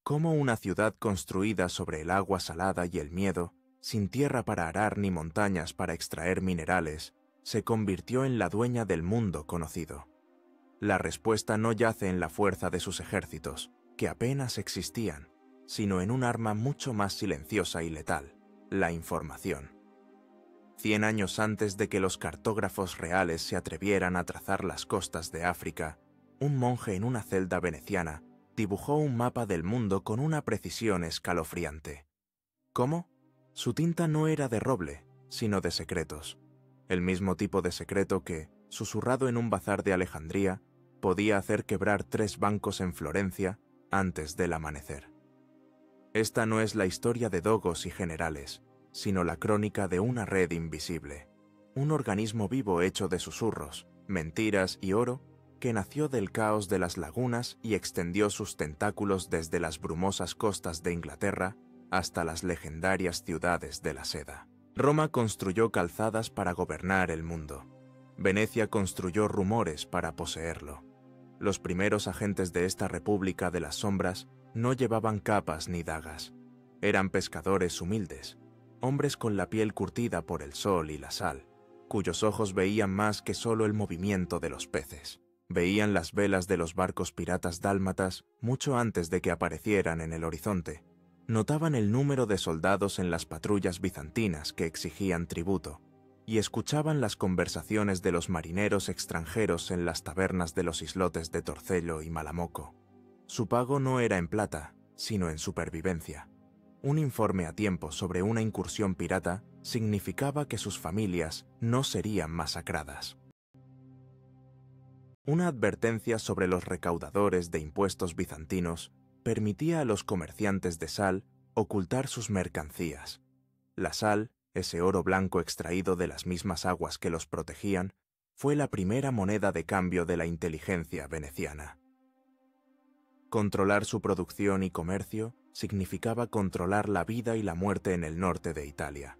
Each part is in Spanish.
Cómo una ciudad construida sobre el agua salada y el miedo, sin tierra para arar ni montañas para extraer minerales, se convirtió en la dueña del mundo conocido. La respuesta no yace en la fuerza de sus ejércitos, que apenas existían, sino en un arma mucho más silenciosa y letal, la información. 100 años antes de que los cartógrafos reales se atrevieran a trazar las costas de África, un monje en una celda veneciana dibujó un mapa del mundo con una precisión escalofriante. ¿Cómo? Su tinta no era de roble, sino de secretos. El mismo tipo de secreto que, susurrado en un bazar de Alejandría, podía hacer quebrar 3 bancos en Florencia antes del amanecer. Esta no es la historia de dogos y generales, sino la crónica de una red invisible, un organismo vivo hecho de susurros, mentiras y oro que nació del caos de las lagunas y extendió sus tentáculos desde las brumosas costas de Inglaterra hasta las legendarias ciudades de la seda. Roma construyó calzadas para gobernar el mundo. Venecia construyó rumores para poseerlo. Los primeros agentes de esta república de las sombras no llevaban capas ni dagas. Eran pescadores humildes, hombres con la piel curtida por el sol y la sal, cuyos ojos veían más que solo el movimiento de los peces. Veían las velas de los barcos piratas dálmatas mucho antes de que aparecieran en el horizonte. Notaban el número de soldados en las patrullas bizantinas que exigían tributo, y escuchaban las conversaciones de los marineros extranjeros en las tabernas de los islotes de Torcello y Malamoco. Su pago no era en plata, sino en supervivencia. Un informe a tiempo sobre una incursión pirata significaba que sus familias no serían masacradas. Una advertencia sobre los recaudadores de impuestos bizantinos permitía a los comerciantes de sal ocultar sus mercancías. La sal, ese oro blanco extraído de las mismas aguas que los protegían, fue la primera moneda de cambio de la inteligencia veneciana. Controlar su producción y comercio significaba controlar la vida y la muerte en el norte de Italia.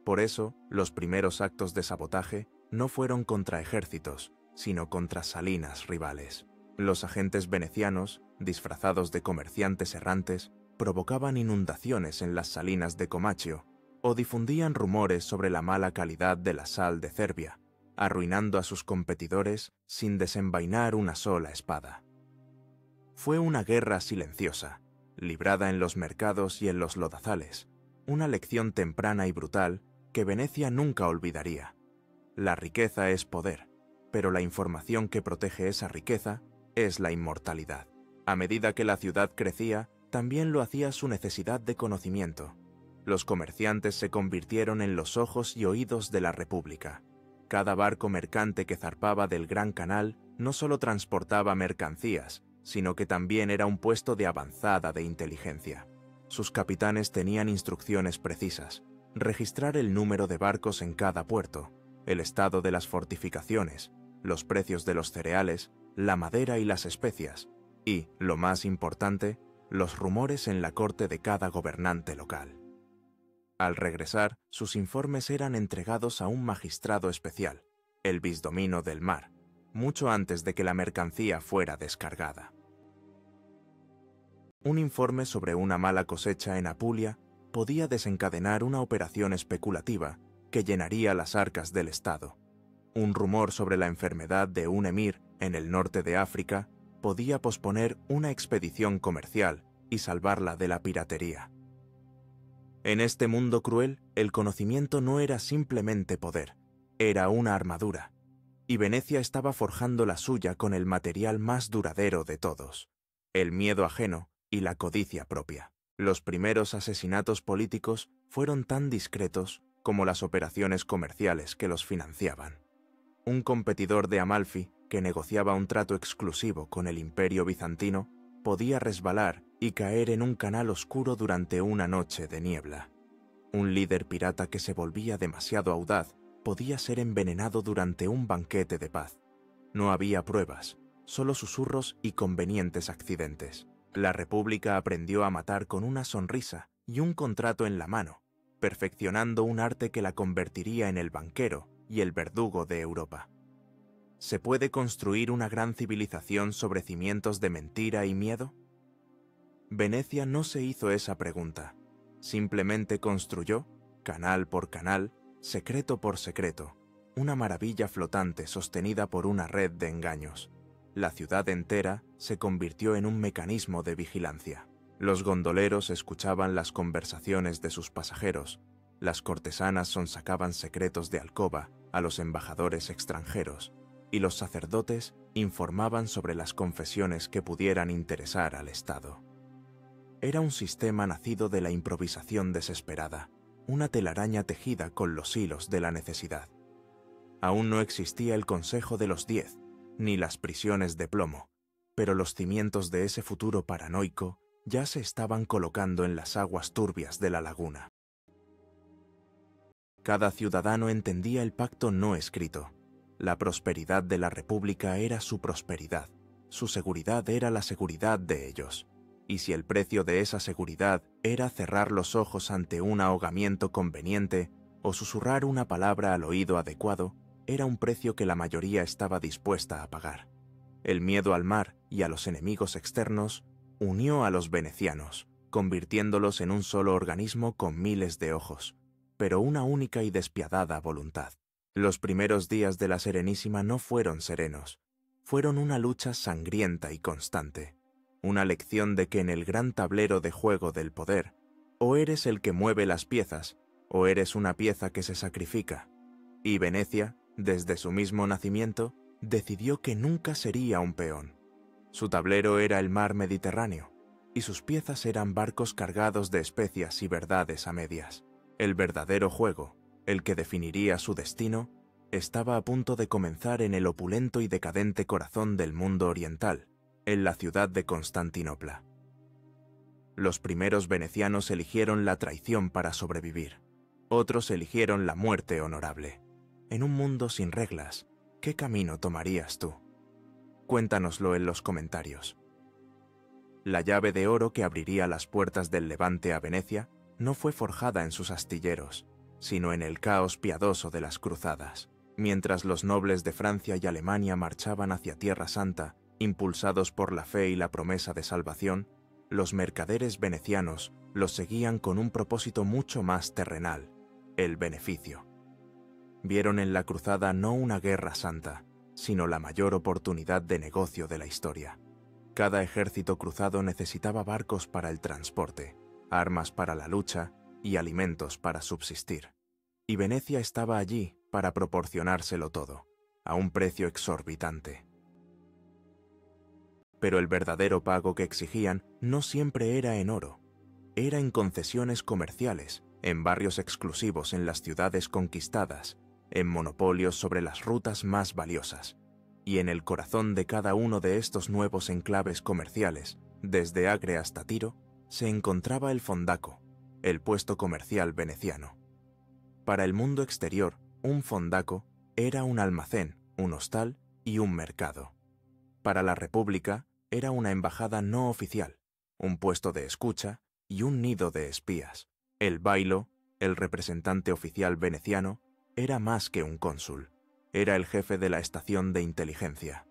Por eso, los primeros actos de sabotaje no fueron contra ejércitos, sino contra salinas rivales. Los agentes venecianos, disfrazados de comerciantes errantes, provocaban inundaciones en las salinas de Comacchio o difundían rumores sobre la mala calidad de la sal de Cervia, arruinando a sus competidores sin desenvainar una sola espada. Fue una guerra silenciosa, librada en los mercados y en los lodazales, una lección temprana y brutal que Venecia nunca olvidaría. La riqueza es poder, pero la información que protege esa riqueza es la inmortalidad. A medida que la ciudad crecía, también lo hacía su necesidad de conocimiento. Los comerciantes se convirtieron en los ojos y oídos de la República. Cada barco mercante que zarpaba del Gran Canal no solo transportaba mercancías, sino que también era un puesto de avanzada de inteligencia. Sus capitanes tenían instrucciones precisas: registrar el número de barcos en cada puerto, el estado de las fortificaciones, los precios de los cereales, la madera y las especias, y, lo más importante, los rumores en la corte de cada gobernante local. Al regresar, sus informes eran entregados a un magistrado especial, el Bisdomino del Mar, mucho antes de que la mercancía fuera descargada. Un informe sobre una mala cosecha en Apulia podía desencadenar una operación especulativa que llenaría las arcas del Estado. Un rumor sobre la enfermedad de un emir en el norte de África podía posponer una expedición comercial y salvarla de la piratería. En este mundo cruel, el conocimiento no era simplemente poder, era una armadura, y Venecia estaba forjando la suya con el material más duradero de todos: el miedo ajeno y la codicia propia. Los primeros asesinatos políticos fueron tan discretos como las operaciones comerciales que los financiaban. Un competidor de Amalfi, que negociaba un trato exclusivo con el Imperio bizantino, podía resbalar y caer en un canal oscuro durante una noche de niebla. Un líder pirata que se volvía demasiado audaz podía ser envenenado durante un banquete de paz. No había pruebas, solo susurros y convenientes accidentes. La República aprendió a matar con una sonrisa y un contrato en la mano, perfeccionando un arte que la convertiría en el banquero y el verdugo de Europa. ¿Se puede construir una gran civilización sobre cimientos de mentira y miedo? Venecia no se hizo esa pregunta. Simplemente construyó, canal por canal, secreto por secreto, una maravilla flotante sostenida por una red de engaños. La ciudad entera se convirtió en un mecanismo de vigilancia. Los gondoleros escuchaban las conversaciones de sus pasajeros, las cortesanas sonsacaban secretos de alcoba a los embajadores extranjeros, y los sacerdotes informaban sobre las confesiones que pudieran interesar al Estado. Era un sistema nacido de la improvisación desesperada, una telaraña tejida con los hilos de la necesidad. Aún no existía el Consejo de los 10, ni las prisiones de plomo, pero los cimientos de ese futuro paranoico ya se estaban colocando en las aguas turbias de la laguna. Cada ciudadano entendía el pacto no escrito. La prosperidad de la República era su prosperidad, su seguridad era la seguridad de ellos. Y si el precio de esa seguridad era cerrar los ojos ante un ahogamiento conveniente o susurrar una palabra al oído adecuado, era un precio que la mayoría estaba dispuesta a pagar. El miedo al mar y a los enemigos externos unió a los venecianos, convirtiéndolos en un solo organismo con miles de ojos, pero una única y despiadada voluntad. Los primeros días de la Serenísima no fueron serenos, fueron una lucha sangrienta y constante. Una lección de que en el gran tablero de juego del poder, o eres el que mueve las piezas, o eres una pieza que se sacrifica. Y Venecia, desde su mismo nacimiento, decidió que nunca sería un peón. Su tablero era el mar Mediterráneo, y sus piezas eran barcos cargados de especias y verdades a medias. El verdadero juego, el que definiría su destino, estaba a punto de comenzar en el opulento y decadente corazón del mundo oriental, en la ciudad de Constantinopla. Los primeros venecianos eligieron la traición para sobrevivir. Otros eligieron la muerte honorable. En un mundo sin reglas, ¿qué camino tomarías tú? Cuéntanoslo en los comentarios. La llave de oro que abriría las puertas del Levante a Venecia no fue forjada en sus astilleros, sino en el caos piadoso de las cruzadas. Mientras los nobles de Francia y Alemania marchaban hacia Tierra Santa, impulsados por la fe y la promesa de salvación, los mercaderes venecianos los seguían con un propósito mucho más terrenal, el beneficio. Vieron en la cruzada no una guerra santa, sino la mayor oportunidad de negocio de la historia. Cada ejército cruzado necesitaba barcos para el transporte, armas para la lucha y alimentos para subsistir. Y Venecia estaba allí para proporcionárselo todo, a un precio exorbitante. Pero el verdadero pago que exigían no siempre era en oro, era en concesiones comerciales, en barrios exclusivos en las ciudades conquistadas, en monopolios sobre las rutas más valiosas, y en el corazón de cada uno de estos nuevos enclaves comerciales, desde Agre hasta Tiro, se encontraba el fondaco, el puesto comercial veneciano. Para el mundo exterior, un fondaco era un almacén, un hostal y un mercado. Para la República, era una embajada no oficial, un puesto de escucha y un nido de espías. El bailo, el representante oficial veneciano, era más que un cónsul, era el jefe de la estación de inteligencia.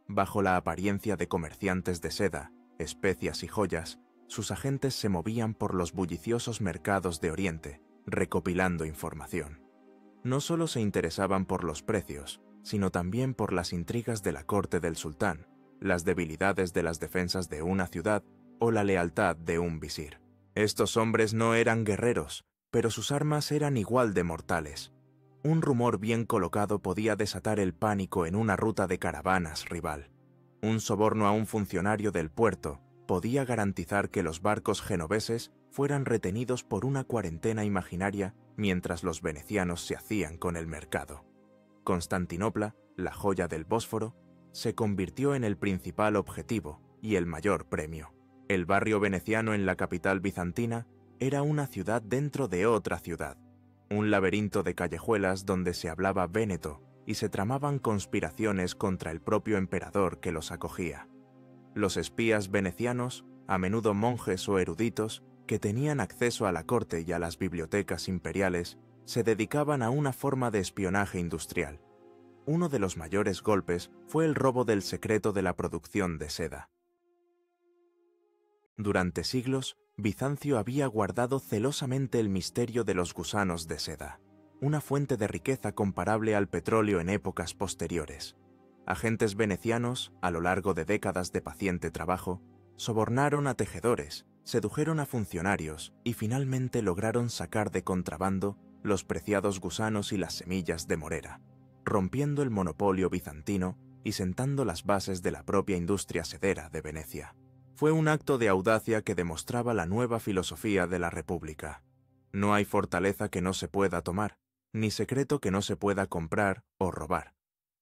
Bajo la apariencia de comerciantes de seda, especias y joyas, sus agentes se movían por los bulliciosos mercados de Oriente, recopilando información. No solo se interesaban por los precios, sino también por las intrigas de la corte del sultán, las debilidades de las defensas de una ciudad o la lealtad de un visir. Estos hombres no eran guerreros, pero sus armas eran igual de mortales. Un rumor bien colocado podía desatar el pánico en una ruta de caravanas rival. Un soborno a un funcionario del puerto podía garantizar que los barcos genoveses fueran retenidos por una cuarentena imaginaria mientras los venecianos se hacían con el mercado. Constantinopla, la joya del Bósforo, se convirtió en el principal objetivo y el mayor premio. El barrio veneciano en la capital bizantina era una ciudad dentro de otra ciudad, un laberinto de callejuelas donde se hablaba véneto y se tramaban conspiraciones contra el propio emperador que los acogía. Los espías venecianos, a menudo monjes o eruditos, que tenían acceso a la corte y a las bibliotecas imperiales, se dedicaban a una forma de espionaje industrial. Uno de los mayores golpes fue el robo del secreto de la producción de seda. Durante siglos, Bizancio había guardado celosamente el misterio de los gusanos de seda, una fuente de riqueza comparable al petróleo en épocas posteriores. Agentes venecianos, a lo largo de décadas de paciente trabajo, sobornaron a tejedores, sedujeron a funcionarios y finalmente lograron sacar de contrabando los preciados gusanos y las semillas de morera, rompiendo el monopolio bizantino y sentando las bases de la propia industria sedera de Venecia. Fue un acto de audacia que demostraba la nueva filosofía de la República. No hay fortaleza que no se pueda tomar, ni secreto que no se pueda comprar o robar.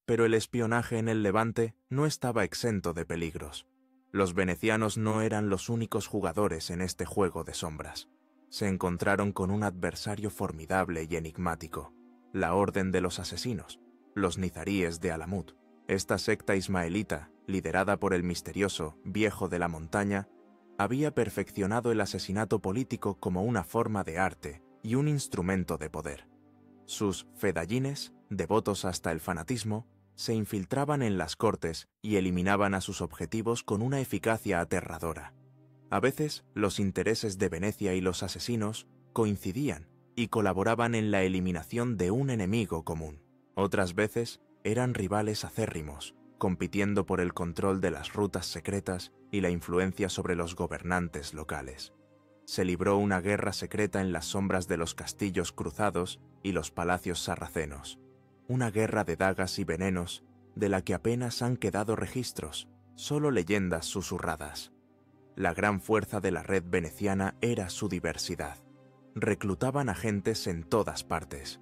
Pero el espionaje en el Levante no estaba exento de peligros. Los venecianos no eran los únicos jugadores en este juego de sombras. Se encontraron con un adversario formidable y enigmático, la Orden de los Asesinos, los nizaríes de Alamut. Esta secta ismaelita, liderada por el misterioso Viejo de la Montaña, había perfeccionado el asesinato político como una forma de arte y un instrumento de poder. Sus fedayines, devotos hasta el fanatismo, se infiltraban en las cortes y eliminaban a sus objetivos con una eficacia aterradora. A veces, los intereses de Venecia y los asesinos coincidían y colaboraban en la eliminación de un enemigo común. Otras veces, eran rivales acérrimos, compitiendo por el control de las rutas secretas y la influencia sobre los gobernantes locales. Se libró una guerra secreta en las sombras de los castillos cruzados y los palacios sarracenos, una guerra de dagas y venenos de la que apenas han quedado registros, solo leyendas susurradas. La gran fuerza de la red veneciana era su diversidad. Reclutaban agentes en todas partes.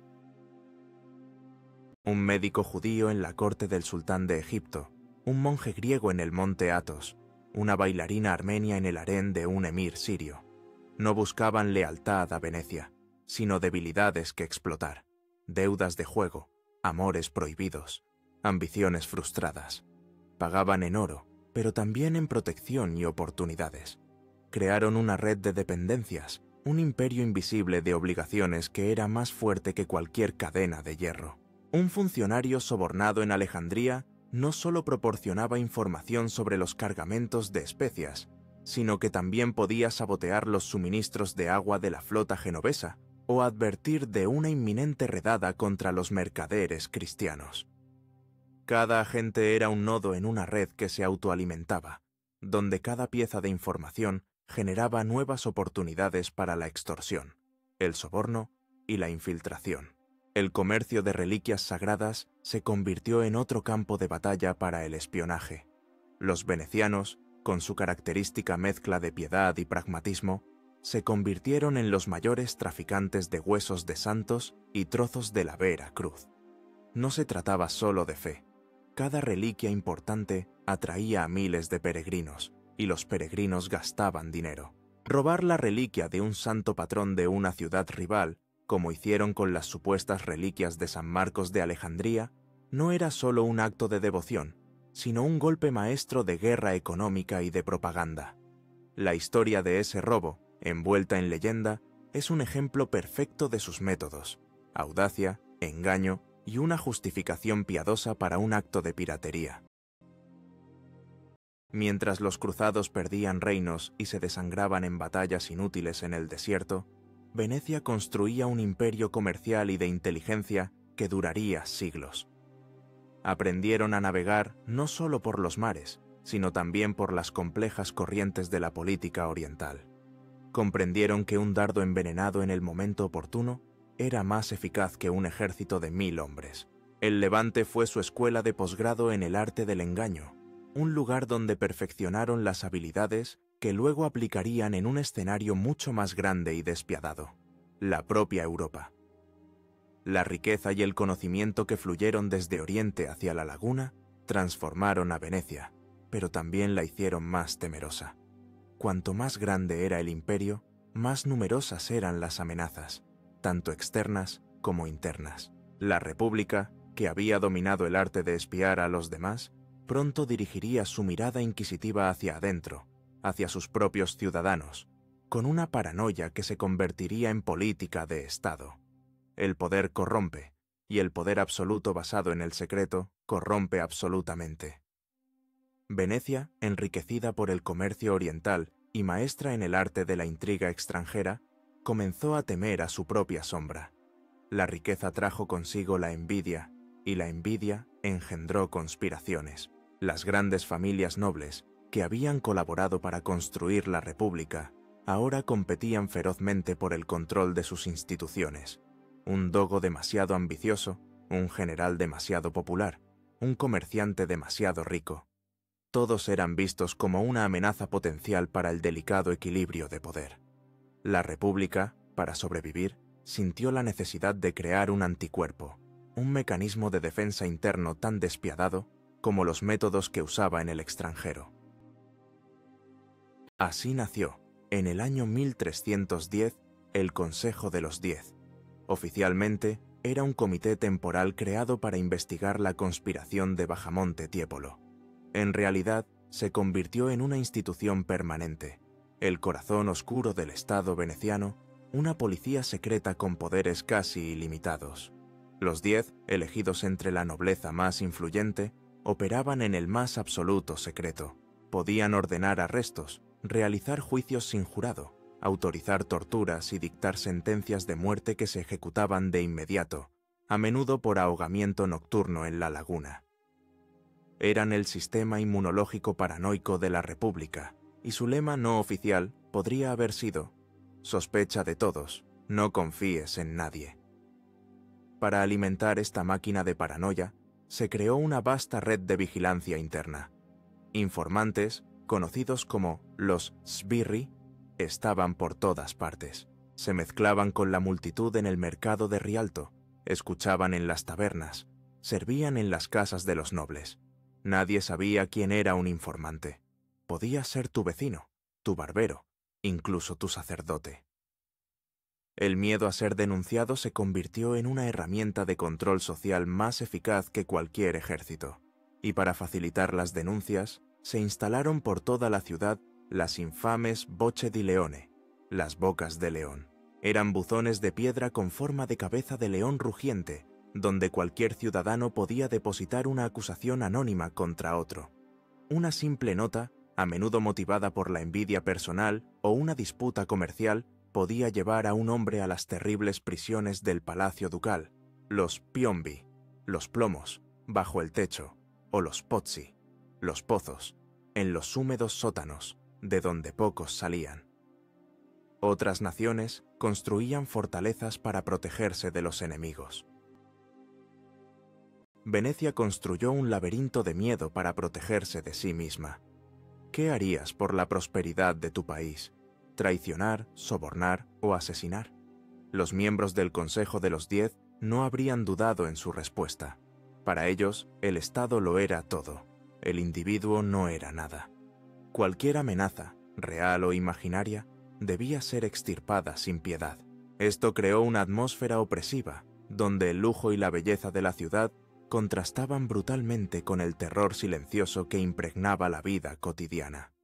Un médico judío en la corte del sultán de Egipto, un monje griego en el monte Athos, una bailarina armenia en el harén de un emir sirio. No buscaban lealtad a Venecia, sino debilidades que explotar, deudas de juego, amores prohibidos, ambiciones frustradas. Pagaban en oro, pero también en protección y oportunidades. Crearon una red de dependencias, un imperio invisible de obligaciones que era más fuerte que cualquier cadena de hierro. Un funcionario sobornado en Alejandría no solo proporcionaba información sobre los cargamentos de especias, sino que también podía sabotear los suministros de agua de la flota genovesa o advertir de una inminente redada contra los mercaderes cristianos. Cada agente era un nodo en una red que se autoalimentaba, donde cada pieza de información generaba nuevas oportunidades para la extorsión, el soborno y la infiltración. El comercio de reliquias sagradas se convirtió en otro campo de batalla para el espionaje. Los venecianos, con su característica mezcla de piedad y pragmatismo, se convirtieron en los mayores traficantes de huesos de santos y trozos de la Vera Cruz. No se trataba solo de fe. Cada reliquia importante atraía a miles de peregrinos, y los peregrinos gastaban dinero. Robar la reliquia de un santo patrón de una ciudad rival, como hicieron con las supuestas reliquias de San Marcos de Alejandría, no era solo un acto de devoción, sino un golpe maestro de guerra económica y de propaganda. La historia de ese robo, envuelta en leyenda, es un ejemplo perfecto de sus métodos: audacia, engaño y una justificación piadosa para un acto de piratería. Mientras los cruzados perdían reinos y se desangraban en batallas inútiles en el desierto, Venecia construía un imperio comercial y de inteligencia que duraría siglos. Aprendieron a navegar no solo por los mares, sino también por las complejas corrientes de la política oriental. Comprendieron que un dardo envenenado en el momento oportuno era más eficaz que un ejército de 1000 hombres. El Levante fue su escuela de posgrado en el arte del engaño, un lugar donde perfeccionaron las habilidades que luego aplicarían en un escenario mucho más grande y despiadado: la propia Europa. La riqueza y el conocimiento que fluyeron desde Oriente hacia la laguna transformaron a Venecia, pero también la hicieron más temerosa. Cuanto más grande era el imperio, más numerosas eran las amenazas, tanto externas como internas. La República, que había dominado el arte de espiar a los demás, pronto dirigiría su mirada inquisitiva hacia adentro, hacia sus propios ciudadanos, con una paranoia que se convertiría en política de Estado. El poder corrompe, y el poder absoluto basado en el secreto corrompe absolutamente. Venecia, enriquecida por el comercio oriental y maestra en el arte de la intriga extranjera, comenzó a temer a su propia sombra. La riqueza trajo consigo la envidia, y la envidia engendró conspiraciones. Las grandes familias nobles, que habían colaborado para construir la República, ahora competían ferozmente por el control de sus instituciones. Un dogo demasiado ambicioso, un general demasiado popular, un comerciante demasiado rico. Todos eran vistos como una amenaza potencial para el delicado equilibrio de poder. La República, para sobrevivir, sintió la necesidad de crear un anticuerpo, un mecanismo de defensa interno tan despiadado como los métodos que usaba en el extranjero. Así nació, en el año 1310, el Consejo de los 10. Oficialmente, era un comité temporal creado para investigar la conspiración de Bajamonte Tiepolo. En realidad, se convirtió en una institución permanente, el corazón oscuro del Estado veneciano, una policía secreta con poderes casi ilimitados. Los 10, elegidos entre la nobleza más influyente, operaban en el más absoluto secreto. Podían ordenar arrestos, realizar juicios sin jurado, autorizar torturas y dictar sentencias de muerte que se ejecutaban de inmediato, a menudo por ahogamiento nocturno en la laguna. Eran el sistema inmunológico paranoico de la República, y su lema no oficial podría haber sido: sospecha de todos, no confíes en nadie. Para alimentar esta máquina de paranoia, se creó una vasta red de vigilancia interna. Informantes, conocidos como los sbirri, estaban por todas partes. Se mezclaban con la multitud en el mercado de Rialto, escuchaban en las tabernas, servían en las casas de los nobles. Nadie sabía quién era un informante. Podía ser tu vecino, tu barbero, incluso tu sacerdote. El miedo a ser denunciado se convirtió en una herramienta de control social más eficaz que cualquier ejército, y para facilitar las denuncias, se instalaron por toda la ciudad las infames Bocche di Leone, las bocas de león. Eran buzones de piedra con forma de cabeza de león rugiente, donde cualquier ciudadano podía depositar una acusación anónima contra otro. Una simple nota, a menudo motivada por la envidia personal o una disputa comercial, podía llevar a un hombre a las terribles prisiones del Palacio Ducal, los piombi, los plomos, bajo el techo, o los pozzi, los pozos, en los húmedos sótanos, de donde pocos salían. Otras naciones construían fortalezas para protegerse de los enemigos. Venecia construyó un laberinto de miedo para protegerse de sí misma. ¿Qué harías por la prosperidad de tu país? ¿Traicionar, sobornar o asesinar? Los miembros del Consejo de los 10 no habrían dudado en su respuesta. Para ellos, el Estado lo era todo. El individuo no era nada. Cualquier amenaza, real o imaginaria, debía ser extirpada sin piedad. Esto creó una atmósfera opresiva, donde el lujo y la belleza de la ciudad contrastaban brutalmente con el terror silencioso que impregnaba la vida cotidiana.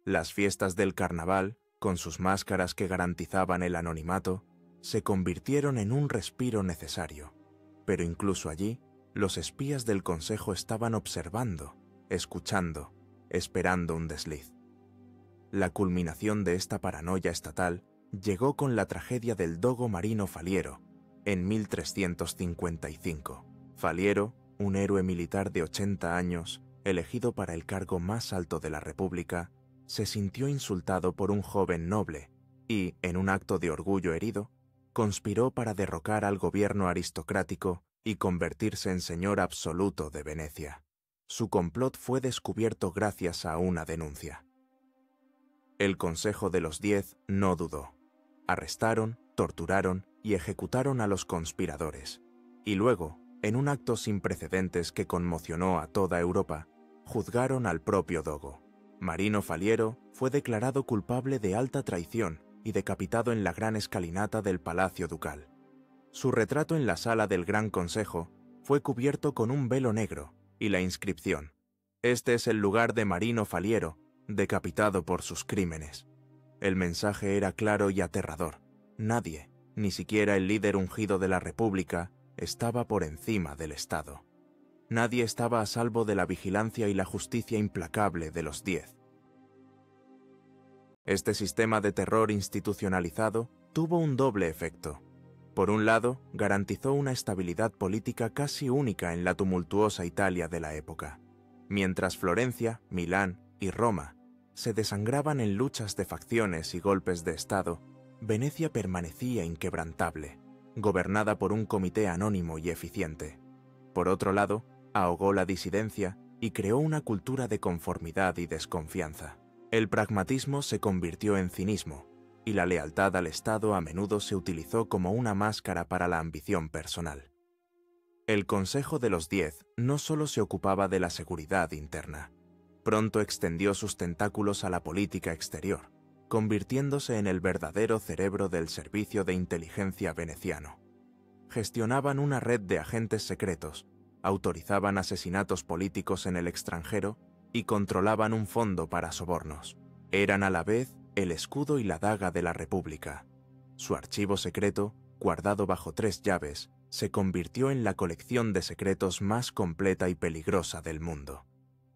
Las fiestas del carnaval, con sus máscaras que garantizaban el anonimato, se convirtieron en un respiro necesario, pero incluso allí, los espías del Consejo estaban observando, escuchando, esperando un desliz. La culminación de esta paranoia estatal llegó con la tragedia del dogo Marino Faliero, en 1355. Faliero, un héroe militar de 80 años, elegido para el cargo más alto de la República, se sintió insultado por un joven noble y, en un acto de orgullo herido, conspiró para derrocar al gobierno aristocrático y convertirse en señor absoluto de Venecia. Su complot fue descubierto gracias a una denuncia. El Consejo de los 10 no dudó. Arrestaron, torturaron y ejecutaron a los conspiradores. Y luego, en un acto sin precedentes que conmocionó a toda Europa, juzgaron al propio dogo. Marino Faliero fue declarado culpable de alta traición y decapitado en la gran escalinata del Palacio Ducal. Su retrato en la sala del Gran Consejo fue cubierto con un velo negro y la inscripción: «Este es el lugar de Marino Faliero, decapitado por sus crímenes». El mensaje era claro y aterrador. Nadie, ni siquiera el líder ungido de la República, estaba por encima del Estado. Nadie estaba a salvo de la vigilancia y la justicia implacable de los 10. Este sistema de terror institucionalizado tuvo un doble efecto. Por un lado, garantizó una estabilidad política casi única en la tumultuosa Italia de la época. Mientras Florencia, Milán y Roma se desangraban en luchas de facciones y golpes de Estado, Venecia permanecía inquebrantable, gobernada por un comité anónimo y eficiente. Por otro lado, ahogó la disidencia y creó una cultura de conformidad y desconfianza. El pragmatismo se convirtió en cinismo, y la lealtad al Estado a menudo se utilizó como una máscara para la ambición personal. El Consejo de los 10 no solo se ocupaba de la seguridad interna, pronto extendió sus tentáculos a la política exterior, convirtiéndose en el verdadero cerebro del servicio de inteligencia veneciano. Gestionaban una red de agentes secretos, autorizaban asesinatos políticos en el extranjero y controlaban un fondo para sobornos. Eran a la vez el escudo y la daga de la República. Su archivo secreto, guardado bajo 3 llaves, se convirtió en la colección de secretos más completa y peligrosa del mundo.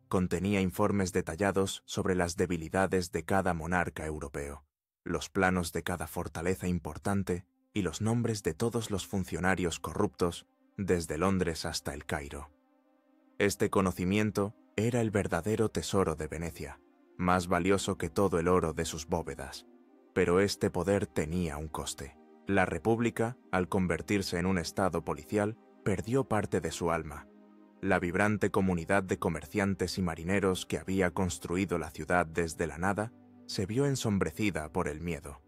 Contenía informes detallados sobre las debilidades de cada monarca europeo, los planos de cada fortaleza importante y los nombres de todos los funcionarios corruptos, desde Londres hasta el Cairo. Este conocimiento era el verdadero tesoro de Venecia, más valioso que todo el oro de sus bóvedas. Pero este poder tenía un coste. La República, al convertirse en un estado policial, perdió parte de su alma. La vibrante comunidad de comerciantes y marineros que había construido la ciudad desde la nada se vio ensombrecida por el miedo.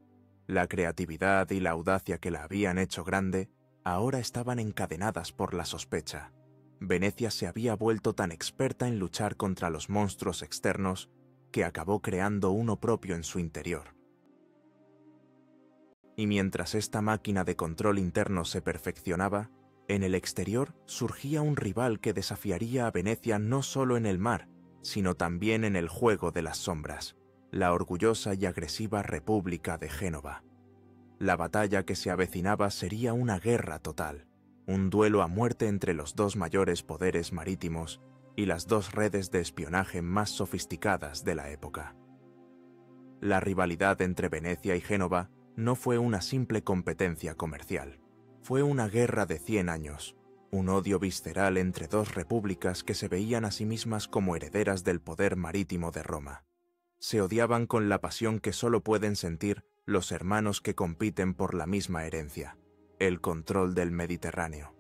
La creatividad y la audacia que la habían hecho grande ahora estaban encadenadas por la sospecha. Venecia se había vuelto tan experta en luchar contra los monstruos externos que acabó creando uno propio en su interior. Y mientras esta máquina de control interno se perfeccionaba, en el exterior surgía un rival que desafiaría a Venecia no solo en el mar, sino también en el juego de las sombras, la orgullosa y agresiva República de Génova. La batalla que se avecinaba sería una guerra total, un duelo a muerte entre los 2 mayores poderes marítimos y las 2 redes de espionaje más sofisticadas de la época. La rivalidad entre Venecia y Génova no fue una simple competencia comercial. Fue una guerra de 100 años, un odio visceral entre 2 repúblicas que se veían a sí mismas como herederas del poder marítimo de Roma. Se odiaban con la pasión que solo pueden sentir los hermanos que compiten por la misma herencia, el control del Mediterráneo.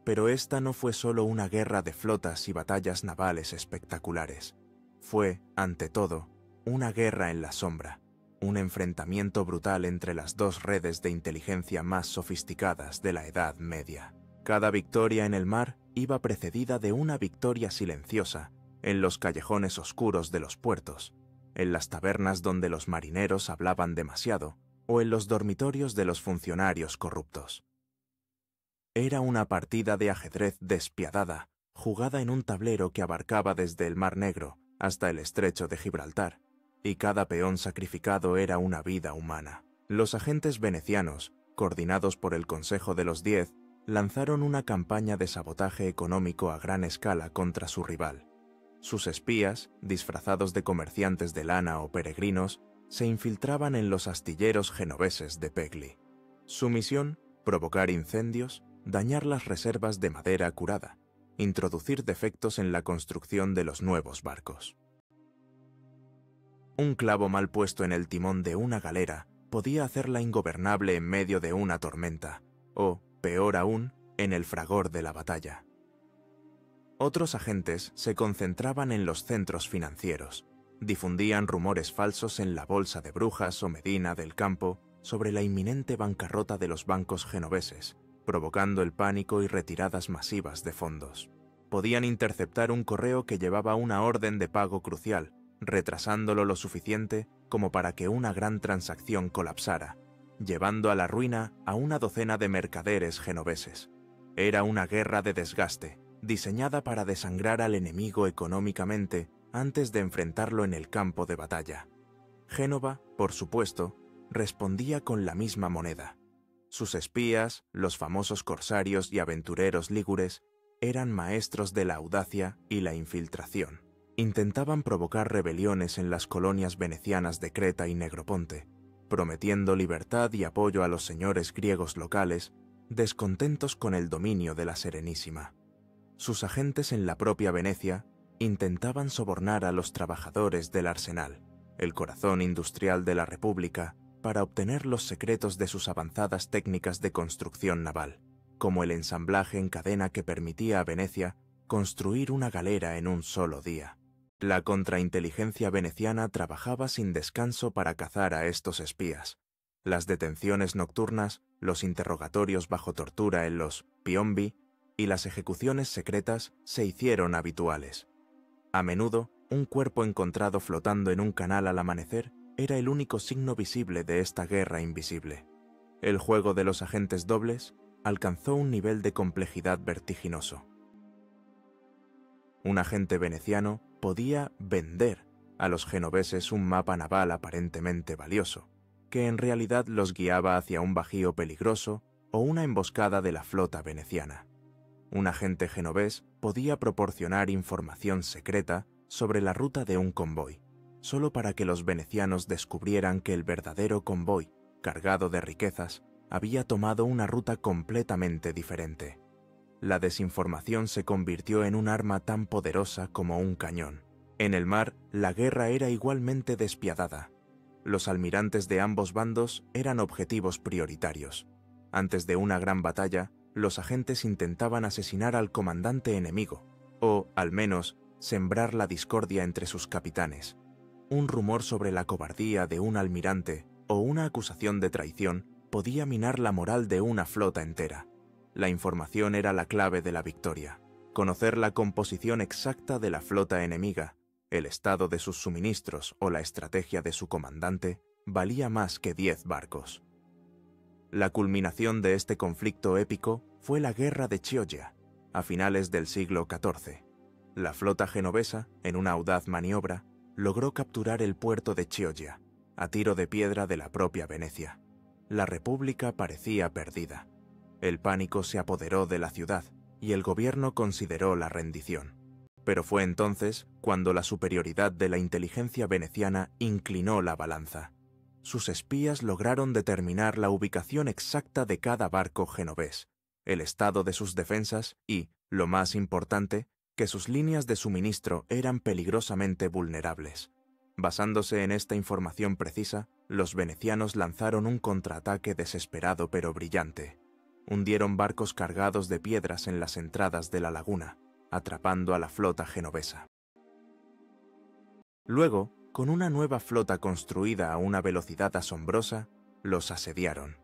Pero esta no fue solo una guerra de flotas y batallas navales espectaculares. Fue, ante todo, una guerra en la sombra, un enfrentamiento brutal entre las 2 redes de inteligencia más sofisticadas de la Edad Media. Cada victoria en el mar iba precedida de una victoria silenciosa en los callejones oscuros de los puertos, en las tabernas donde los marineros hablaban demasiado o en los dormitorios de los funcionarios corruptos. Era una partida de ajedrez despiadada, jugada en un tablero que abarcaba desde el Mar Negro hasta el Estrecho de Gibraltar, y cada peón sacrificado era una vida humana. Los agentes venecianos, coordinados por el Consejo de los 10, lanzaron una campaña de sabotaje económico a gran escala contra su rival. Sus espías, disfrazados de comerciantes de lana o peregrinos, se infiltraban en los astilleros genoveses de Pegli. Su misión, provocar incendios, dañar las reservas de madera curada, introducir defectos en la construcción de los nuevos barcos. Un clavo mal puesto en el timón de una galera podía hacerla ingobernable en medio de una tormenta, o, peor aún, en el fragor de la batalla. Otros agentes se concentraban en los centros financieros, difundían rumores falsos en la Bolsa de Brujas o Medina del Campo sobre la inminente bancarrota de los bancos genoveses, provocando el pánico y retiradas masivas de fondos. Podían interceptar un correo que llevaba una orden de pago crucial, retrasándolo lo suficiente como para que una gran transacción colapsara, llevando a la ruina a una docena de mercaderes genoveses. Era una guerra de desgaste, diseñada para desangrar al enemigo económicamente antes de enfrentarlo en el campo de batalla. Génova, por supuesto, respondía con la misma moneda. Sus espías, los famosos corsarios y aventureros lígures, eran maestros de la audacia y la infiltración. Intentaban provocar rebeliones en las colonias venecianas de Creta y Negroponte, prometiendo libertad y apoyo a los señores griegos locales, descontentos con el dominio de la Serenísima. Sus agentes en la propia Venecia intentaban sobornar a los trabajadores del arsenal, el corazón industrial de la República, para obtener los secretos de sus avanzadas técnicas de construcción naval, como el ensamblaje en cadena que permitía a Venecia construir una galera en un solo día. La contrainteligencia veneciana trabajaba sin descanso para cazar a estos espías. Las detenciones nocturnas, los interrogatorios bajo tortura en los piombi y las ejecuciones secretas se hicieron habituales. A menudo, un cuerpo encontrado flotando en un canal al amanecer era el único signo visible de esta guerra invisible. El juego de los agentes dobles alcanzó un nivel de complejidad vertiginoso. Un agente veneciano podía vender a los genoveses un mapa naval aparentemente valioso, que en realidad los guiaba hacia un bajío peligroso o una emboscada de la flota veneciana. Un agente genovés podía proporcionar información secreta sobre la ruta de un convoy, solo para que los venecianos descubrieran que el verdadero convoy, cargado de riquezas, había tomado una ruta completamente diferente. La desinformación se convirtió en un arma tan poderosa como un cañón. En el mar, la guerra era igualmente despiadada. Los almirantes de ambos bandos eran objetivos prioritarios. Antes de una gran batalla, los agentes intentaban asesinar al comandante enemigo, o, al menos, sembrar la discordia entre sus capitanes. Un rumor sobre la cobardía de un almirante o una acusación de traición podía minar la moral de una flota entera. La información era la clave de la victoria. Conocer la composición exacta de la flota enemiga, el estado de sus suministros o la estrategia de su comandante valía más que 10 barcos. La culminación de este conflicto épico fue la Guerra de Chioggia, a finales del siglo XIV. La flota genovesa, en una audaz maniobra, logró capturar el puerto de Chioggia, a tiro de piedra de la propia Venecia. La República parecía perdida. El pánico se apoderó de la ciudad y el gobierno consideró la rendición. Pero fue entonces cuando la superioridad de la inteligencia veneciana inclinó la balanza. Sus espías lograron determinar la ubicación exacta de cada barco genovés, el estado de sus defensas y, lo más importante, que sus líneas de suministro eran peligrosamente vulnerables. Basándose en esta información precisa, los venecianos lanzaron un contraataque desesperado pero brillante. Hundieron barcos cargados de piedras en las entradas de la laguna, atrapando a la flota genovesa. Luego, con una nueva flota construida a una velocidad asombrosa, los asediaron.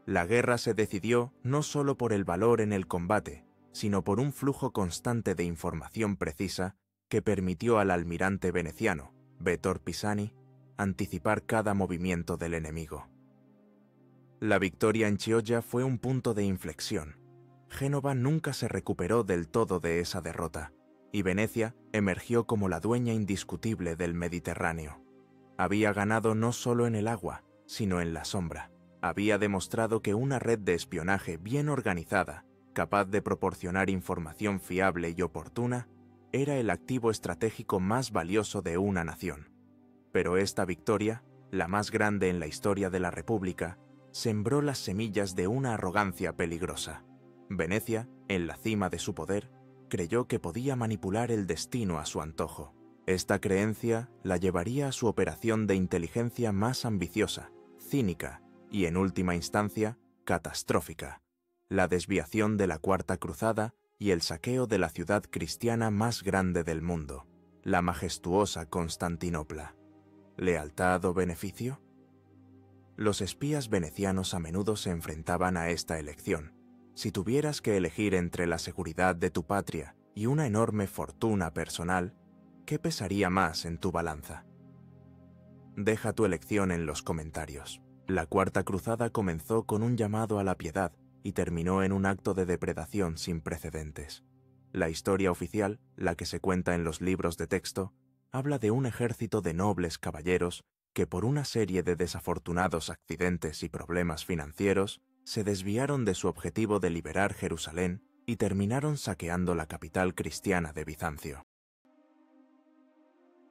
La guerra se decidió no solo por el valor en el combate, sino por un flujo constante de información precisa que permitió al almirante veneciano, Vettor Pisani, anticipar cada movimiento del enemigo. La victoria en Chioggia fue un punto de inflexión. Génova nunca se recuperó del todo de esa derrota, y Venecia emergió como la dueña indiscutible del Mediterráneo. Había ganado no solo en el agua, sino en la sombra. Había demostrado que una red de espionaje bien organizada, capaz de proporcionar información fiable y oportuna, era el activo estratégico más valioso de una nación. Pero esta victoria, la más grande en la historia de la República, sembró las semillas de una arrogancia peligrosa. Venecia, en la cima de su poder, creyó que podía manipular el destino a su antojo. Esta creencia la llevaría a su operación de inteligencia más ambiciosa, cínica y, en última instancia, catastrófica: la desviación de la Cuarta Cruzada y el saqueo de la ciudad cristiana más grande del mundo, la majestuosa Constantinopla. ¿Lealtad o beneficio? Los espías venecianos a menudo se enfrentaban a esta elección. Si tuvieras que elegir entre la seguridad de tu patria y una enorme fortuna personal, ¿qué pesaría más en tu balanza? Deja tu elección en los comentarios. La Cuarta Cruzada comenzó con un llamado a la piedad y terminó en un acto de depredación sin precedentes. La historia oficial, la que se cuenta en los libros de texto, habla de un ejército de nobles caballeros que por una serie de desafortunados accidentes y problemas financieros se desviaron de su objetivo de liberar Jerusalén y terminaron saqueando la capital cristiana de Bizancio.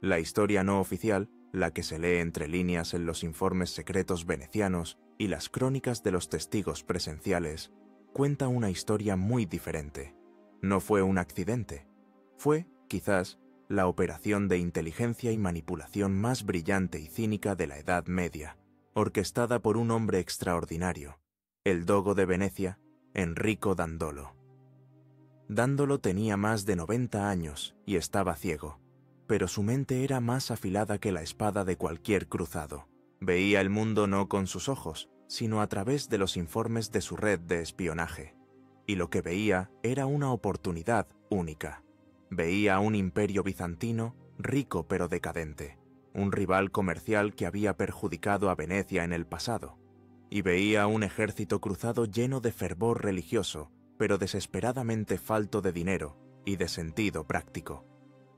La historia no oficial, la que se lee entre líneas en los informes secretos venecianos y las crónicas de los testigos presenciales, cuenta una historia muy diferente. No fue un accidente. Fue, quizás, la operación de inteligencia y manipulación más brillante y cínica de la Edad Media, orquestada por un hombre extraordinario, el dogo de Venecia, Enrico Dandolo. Dandolo tenía más de 90 años y estaba ciego, pero su mente era más afilada que la espada de cualquier cruzado. Veía el mundo no con sus ojos, sino a través de los informes de su red de espionaje. Y lo que veía era una oportunidad única. Veía un imperio bizantino rico pero decadente, un rival comercial que había perjudicado a Venecia en el pasado. Y veía un ejército cruzado lleno de fervor religioso, pero desesperadamente falto de dinero y de sentido práctico.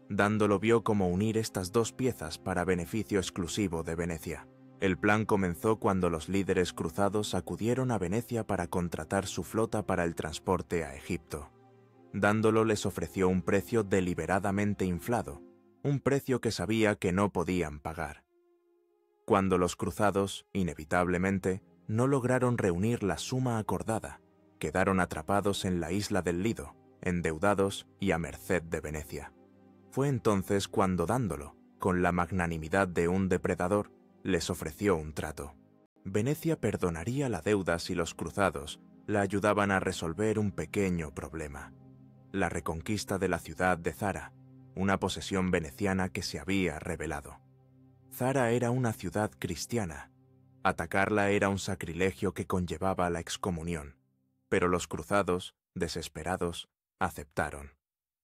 Dandolo vio cómo unir estas dos piezas para beneficio exclusivo de Venecia. El plan comenzó cuando los líderes cruzados acudieron a Venecia para contratar su flota para el transporte a Egipto. Dandolo les ofreció un precio deliberadamente inflado, un precio que sabía que no podían pagar. Cuando los cruzados, inevitablemente, no lograron reunir la suma acordada, quedaron atrapados en la isla del Lido, endeudados y a merced de Venecia. Fue entonces cuando Dandolo, con la magnanimidad de un depredador, les ofreció un trato. Venecia perdonaría la deuda si los cruzados la ayudaban a resolver un pequeño problema: la reconquista de la ciudad de Zara, una posesión veneciana que se había rebelado. Zara era una ciudad cristiana. Atacarla era un sacrilegio que conllevaba la excomunión, pero los cruzados, desesperados, aceptaron.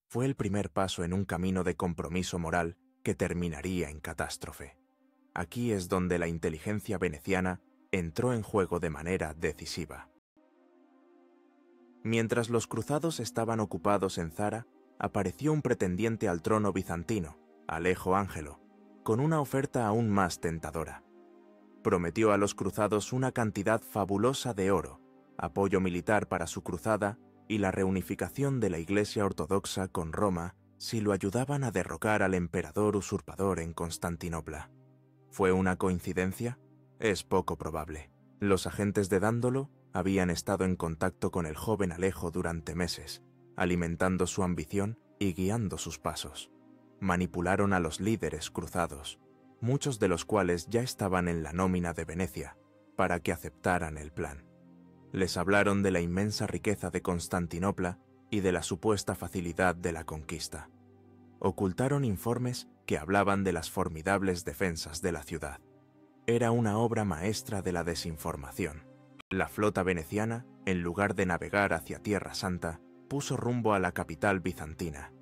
Fue el primer paso en un camino de compromiso moral que terminaría en catástrofe. Aquí es donde la inteligencia veneciana entró en juego de manera decisiva. Mientras los cruzados estaban ocupados en Zara, apareció un pretendiente al trono bizantino, Alejo Ángelo, con una oferta aún más tentadora. Prometió a los cruzados una cantidad fabulosa de oro, apoyo militar para su cruzada y la reunificación de la Iglesia Ortodoxa con Roma si lo ayudaban a derrocar al emperador usurpador en Constantinopla. ¿Fue una coincidencia? Es poco probable. Los agentes de Dandolo habían estado en contacto con el joven Alejo durante meses, alimentando su ambición y guiando sus pasos. Manipularon a los líderes cruzados, muchos de los cuales ya estaban en la nómina de Venecia, para que aceptaran el plan. Les hablaron de la inmensa riqueza de Constantinopla y de la supuesta facilidad de la conquista. Ocultaron informes que hablaban de las formidables defensas de la ciudad. Era una obra maestra de la desinformación. La flota veneciana, en lugar de navegar hacia Tierra Santa, puso rumbo a la capital bizantina.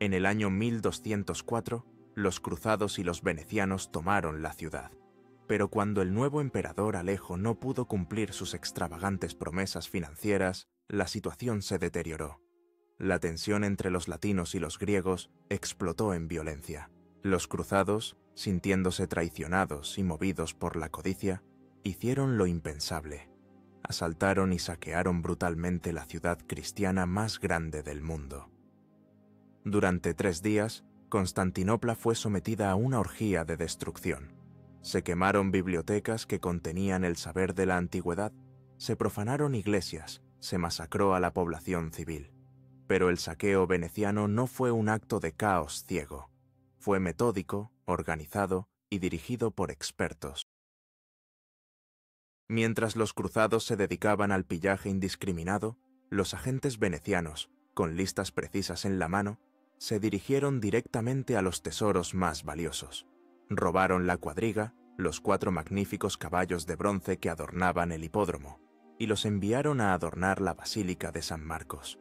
En el año 1204, los cruzados y los venecianos tomaron la ciudad. Pero cuando el nuevo emperador Alejo no pudo cumplir sus extravagantes promesas financieras, la situación se deterioró. La tensión entre los latinos y los griegos explotó en violencia. Los cruzados, sintiéndose traicionados y movidos por la codicia, hicieron lo impensable. Asaltaron y saquearon brutalmente la ciudad cristiana más grande del mundo. Durante 3 días, Constantinopla fue sometida a una orgía de destrucción. Se quemaron bibliotecas que contenían el saber de la antigüedad, se profanaron iglesias, se masacró a la población civil. Pero el saqueo veneciano no fue un acto de caos ciego. Fue metódico, organizado y dirigido por expertos. Mientras los cruzados se dedicaban al pillaje indiscriminado, los agentes venecianos, con listas precisas en la mano, se dirigieron directamente a los tesoros más valiosos. Robaron la cuadriga, los 4 magníficos caballos de bronce que adornaban el hipódromo, y los enviaron a adornar la Basílica de San Marcos.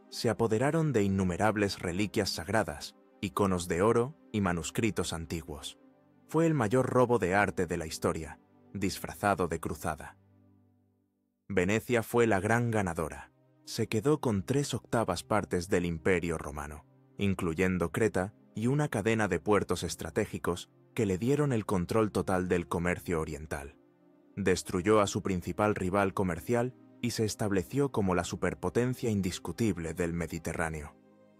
Se apoderaron de innumerables reliquias sagradas, iconos de oro y manuscritos antiguos. Fue el mayor robo de arte de la historia, disfrazado de cruzada. Venecia fue la gran ganadora. Se quedó con 3/8 partes del Imperio Romano, incluyendo Creta y una cadena de puertos estratégicos que le dieron el control total del comercio oriental. Destruyó a su principal rival comercial y se estableció como la superpotencia indiscutible del Mediterráneo.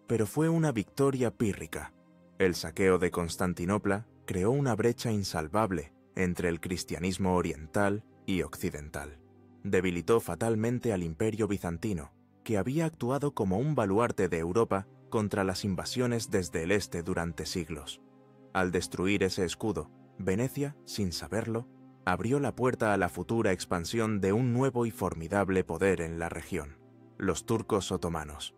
Pero fue una victoria pírrica. El saqueo de Constantinopla creó una brecha insalvable entre el cristianismo oriental y occidental. Debilitó fatalmente al Imperio bizantino, que había actuado como un baluarte de Europa contra las invasiones desde el este durante siglos. Al destruir ese escudo, Venecia, sin saberlo, abrió la puerta a la futura expansión de un nuevo y formidable poder en la región, los turcos otomanos.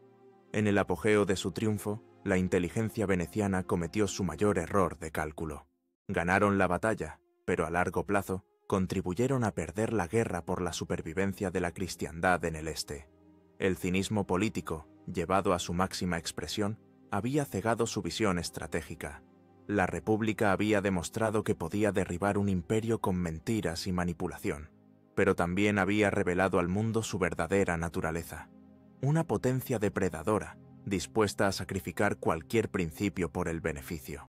En el apogeo de su triunfo, la inteligencia veneciana cometió su mayor error de cálculo. Ganaron la batalla, pero a largo plazo contribuyeron a perder la guerra por la supervivencia de la cristiandad en el este. El cinismo político, llevado a su máxima expresión, había cegado su visión estratégica. La República había demostrado que podía derribar un imperio con mentiras y manipulación, pero también había revelado al mundo su verdadera naturaleza. Una potencia depredadora, dispuesta a sacrificar cualquier principio por el beneficio.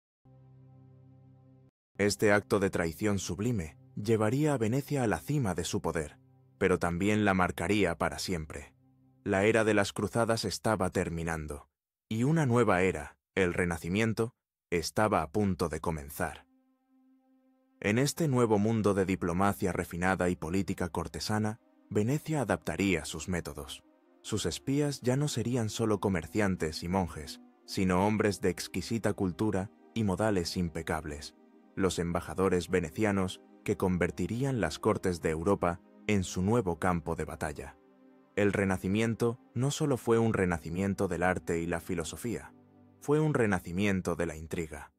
Este acto de traición sublime llevaría a Venecia a la cima de su poder, pero también la marcaría para siempre. La era de las cruzadas estaba terminando, y una nueva era, el Renacimiento, estaba a punto de comenzar. En este nuevo mundo de diplomacia refinada y política cortesana, Venecia adaptaría sus métodos. Sus espías ya no serían solo comerciantes y monjes, sino hombres de exquisita cultura y modales impecables, los embajadores venecianos que convertirían las cortes de Europa en su nuevo campo de batalla. El Renacimiento no solo fue un renacimiento del arte y la filosofía, fue un renacimiento de la intriga.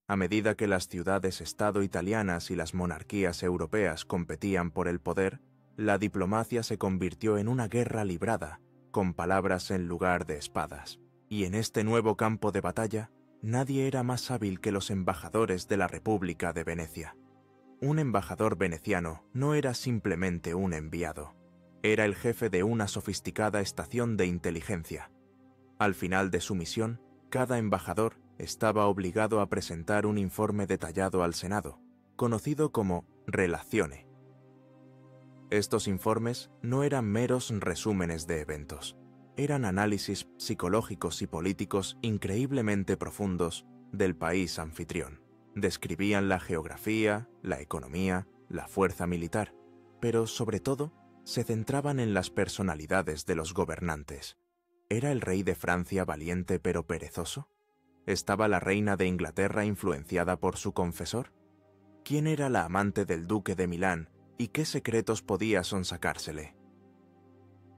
A medida que las ciudades-estado italianas y las monarquías europeas competían por el poder, la diplomacia se convirtió en una guerra librada, con palabras en lugar de espadas. Y en este nuevo campo de batalla, nadie era más hábil que los embajadores de la República de Venecia. Un embajador veneciano no era simplemente un enviado, era el jefe de una sofisticada estación de inteligencia. Al final de su misión, cada embajador estaba obligado a presentar un informe detallado al Senado, conocido como relazione. Estos informes no eran meros resúmenes de eventos, eran análisis psicológicos y políticos increíblemente profundos del país anfitrión. Describían la geografía, la economía, la fuerza militar, pero sobre todo se centraban en las personalidades de los gobernantes. ¿Era el rey de Francia valiente pero perezoso? ¿Estaba la reina de Inglaterra influenciada por su confesor? ¿Quién era la amante del duque de Milán y qué secretos podía sonsacársele?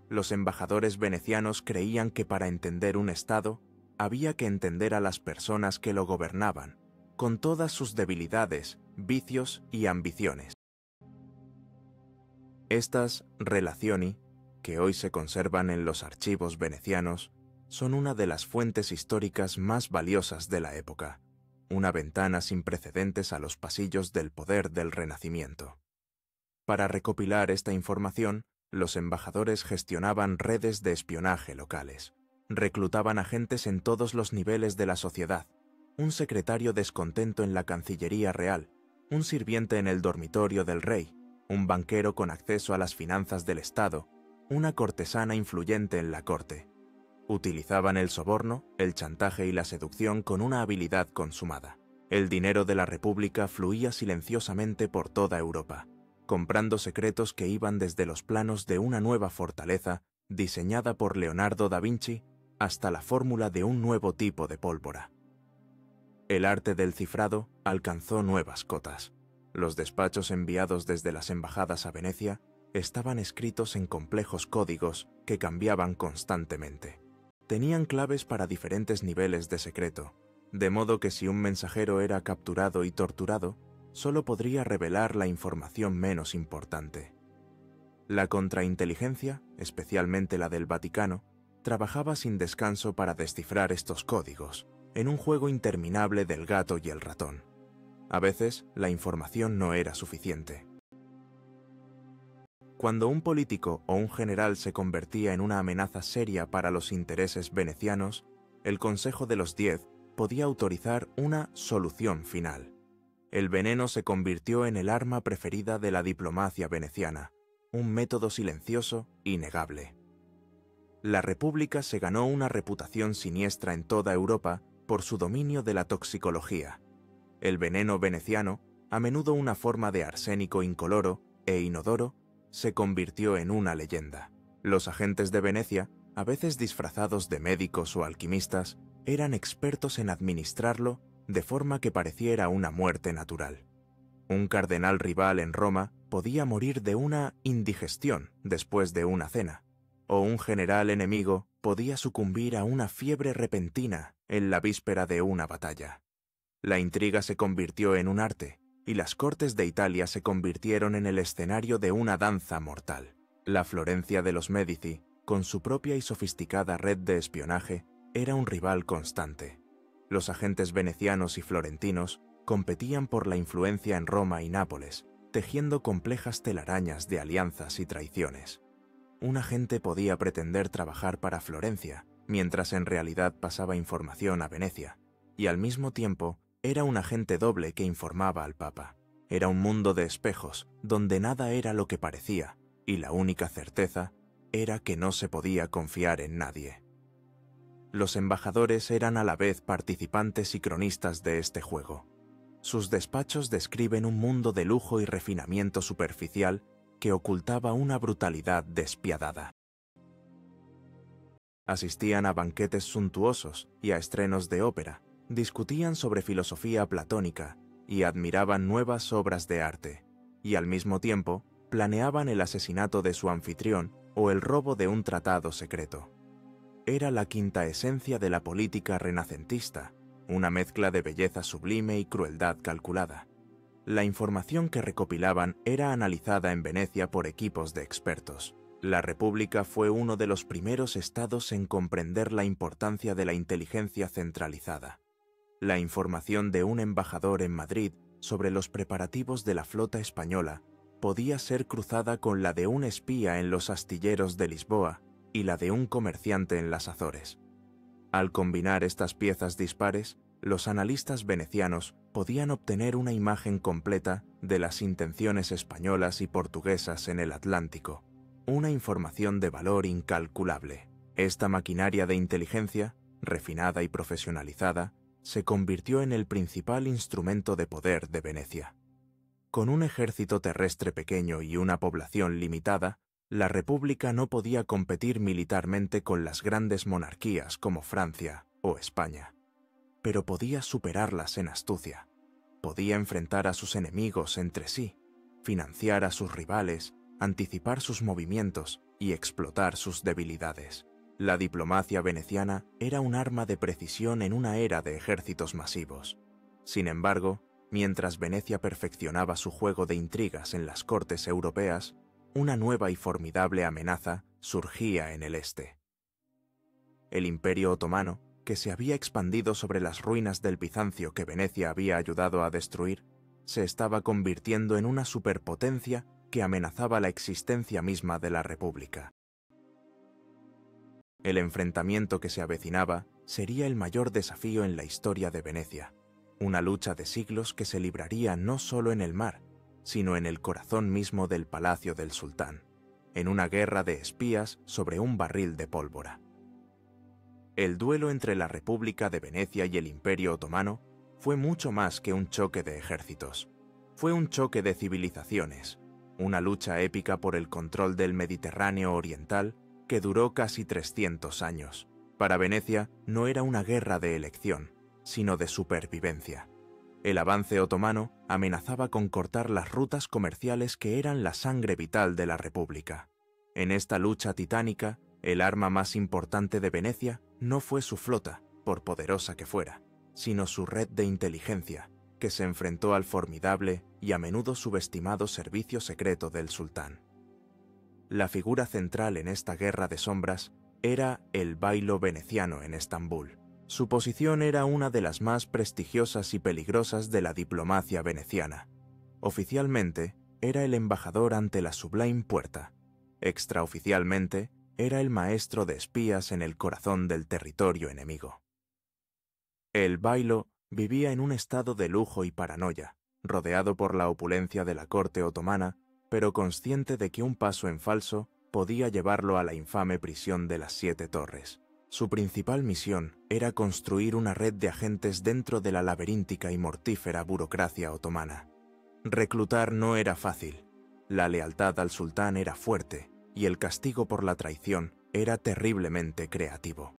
Los embajadores venecianos creían que para entender un Estado había que entender a las personas que lo gobernaban, con todas sus debilidades, vicios y ambiciones. Estas relazioni, que hoy se conservan en los archivos venecianos, son una de las fuentes históricas más valiosas de la época, una ventana sin precedentes a los pasillos del poder del Renacimiento. Para recopilar esta información, los embajadores gestionaban redes de espionaje locales, reclutaban agentes en todos los niveles de la sociedad, un secretario descontento en la Cancillería Real, un sirviente en el dormitorio del rey, un banquero con acceso a las finanzas del Estado, una cortesana influyente en la corte. Utilizaban el soborno, el chantaje y la seducción con una habilidad consumada. El dinero de la República fluía silenciosamente por toda Europa, comprando secretos que iban desde los planos de una nueva fortaleza diseñada por Leonardo da Vinci hasta la fórmula de un nuevo tipo de pólvora. El arte del cifrado alcanzó nuevas cotas. Los despachos enviados desde las embajadas a Venecia estaban escritos en complejos códigos que cambiaban constantemente. Tenían claves para diferentes niveles de secreto, de modo que si un mensajero era capturado y torturado, solo podría revelar la información menos importante. La contrainteligencia, especialmente la del Vaticano, trabajaba sin descanso para descifrar estos códigos, en un juego interminable del gato y el ratón. A veces, la información no era suficiente. Cuando un político o un general se convertía en una amenaza seria para los intereses venecianos, el Consejo de los 10 podía autorizar una solución final. El veneno se convirtió en el arma preferida de la diplomacia veneciana, un método silencioso y negable. La República se ganó una reputación siniestra en toda Europa por su dominio de la toxicología. El veneno veneciano, a menudo una forma de arsénico incoloro e inodoro, se convirtió en una leyenda. Los agentes de Venecia, a veces disfrazados de médicos o alquimistas, eran expertos en administrarlo de forma que pareciera una muerte natural. Un cardenal rival en Roma podía morir de una indigestión después de una cena, o un general enemigo podía sucumbir a una fiebre repentina en la víspera de una batalla. La intriga se convirtió en un arte, y las cortes de Italia se convirtieron en el escenario de una danza mortal. La Florencia de los Médici, con su propia y sofisticada red de espionaje, era un rival constante. Los agentes venecianos y florentinos competían por la influencia en Roma y Nápoles, tejiendo complejas telarañas de alianzas y traiciones. Un agente podía pretender trabajar para Florencia, mientras en realidad pasaba información a Venecia, y al mismo tiempo era un agente doble que informaba al Papa. Era un mundo de espejos, donde nada era lo que parecía, y la única certeza era que no se podía confiar en nadie. Los embajadores eran a la vez participantes y cronistas de este juego. Sus despachos describen un mundo de lujo y refinamiento superficial que ocultaba una brutalidad despiadada. Asistían a banquetes suntuosos y a estrenos de ópera, discutían sobre filosofía platónica y admiraban nuevas obras de arte, y al mismo tiempo planeaban el asesinato de su anfitrión o el robo de un tratado secreto. Era la quinta esencia de la política renacentista, una mezcla de belleza sublime y crueldad calculada. La información que recopilaban era analizada en Venecia por equipos de expertos. La República fue uno de los primeros estados en comprender la importancia de la inteligencia centralizada. La información de un embajador en Madrid sobre los preparativos de la flota española podía ser cruzada con la de un espía en los astilleros de Lisboa y la de un comerciante en las Azores. Al combinar estas piezas dispares, los analistas venecianos podían obtener una imagen completa de las intenciones españolas y portuguesas en el Atlántico, una información de valor incalculable. Esta maquinaria de inteligencia, refinada y profesionalizada, se convirtió en el principal instrumento de poder de Venecia. Con un ejército terrestre pequeño y una población limitada, la República no podía competir militarmente con las grandes monarquías como Francia o España, pero podía superarlas en astucia. Podía enfrentar a sus enemigos entre sí, financiar a sus rivales, anticipar sus movimientos y explotar sus debilidades. La diplomacia veneciana era un arma de precisión en una era de ejércitos masivos. Sin embargo, mientras Venecia perfeccionaba su juego de intrigas en las cortes europeas, una nueva y formidable amenaza surgía en el este. El Imperio Otomano, que se había expandido sobre las ruinas del Bizancio que Venecia había ayudado a destruir, se estaba convirtiendo en una superpotencia que amenazaba la existencia misma de la República. El enfrentamiento que se avecinaba sería el mayor desafío en la historia de Venecia, una lucha de siglos que se libraría no solo en el mar, sino en el corazón mismo del palacio del sultán, en una guerra de espías sobre un barril de pólvora. El duelo entre la República de Venecia y el Imperio Otomano fue mucho más que un choque de ejércitos. Fue un choque de civilizaciones, una lucha épica por el control del Mediterráneo oriental que duró casi 300 años. Para Venecia no era una guerra de elección, sino de supervivencia. El avance otomano amenazaba con cortar las rutas comerciales que eran la sangre vital de la República. En esta lucha titánica, el arma más importante de Venecia no fue su flota, por poderosa que fuera, sino su red de inteligencia, que se enfrentó al formidable y a menudo subestimado servicio secreto del sultán. La figura central en esta guerra de sombras era el bailo veneciano en Estambul. Su posición era una de las más prestigiosas y peligrosas de la diplomacia veneciana. Oficialmente, era el embajador ante la Sublime Puerta. Extraoficialmente, era el maestro de espías en el corazón del territorio enemigo. El bailo vivía en un estado de lujo y paranoia, rodeado por la opulencia de la corte otomana, pero consciente de que un paso en falso podía llevarlo a la infame prisión de las 7 Torres. Su principal misión era construir una red de agentes dentro de la laberíntica y mortífera burocracia otomana. Reclutar no era fácil, la lealtad al sultán era fuerte y el castigo por la traición era terriblemente creativo.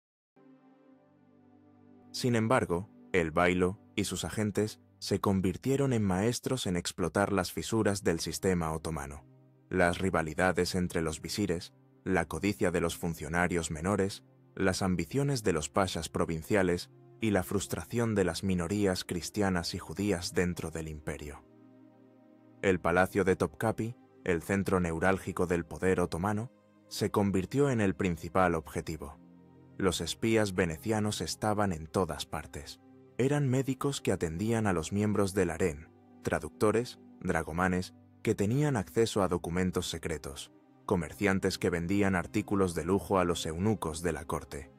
Sin embargo, el Bailo y sus agentes se convirtieron en maestros en explotar las fisuras del sistema otomano, las rivalidades entre los visires, la codicia de los funcionarios menores, las ambiciones de los pashas provinciales y la frustración de las minorías cristianas y judías dentro del imperio. El palacio de Topkapi, el centro neurálgico del poder otomano, se convirtió en el principal objetivo. Los espías venecianos estaban en todas partes. Eran médicos que atendían a los miembros del harén, traductores, dragomanes, que tenían acceso a documentos secretos, comerciantes que vendían artículos de lujo a los eunucos de la corte.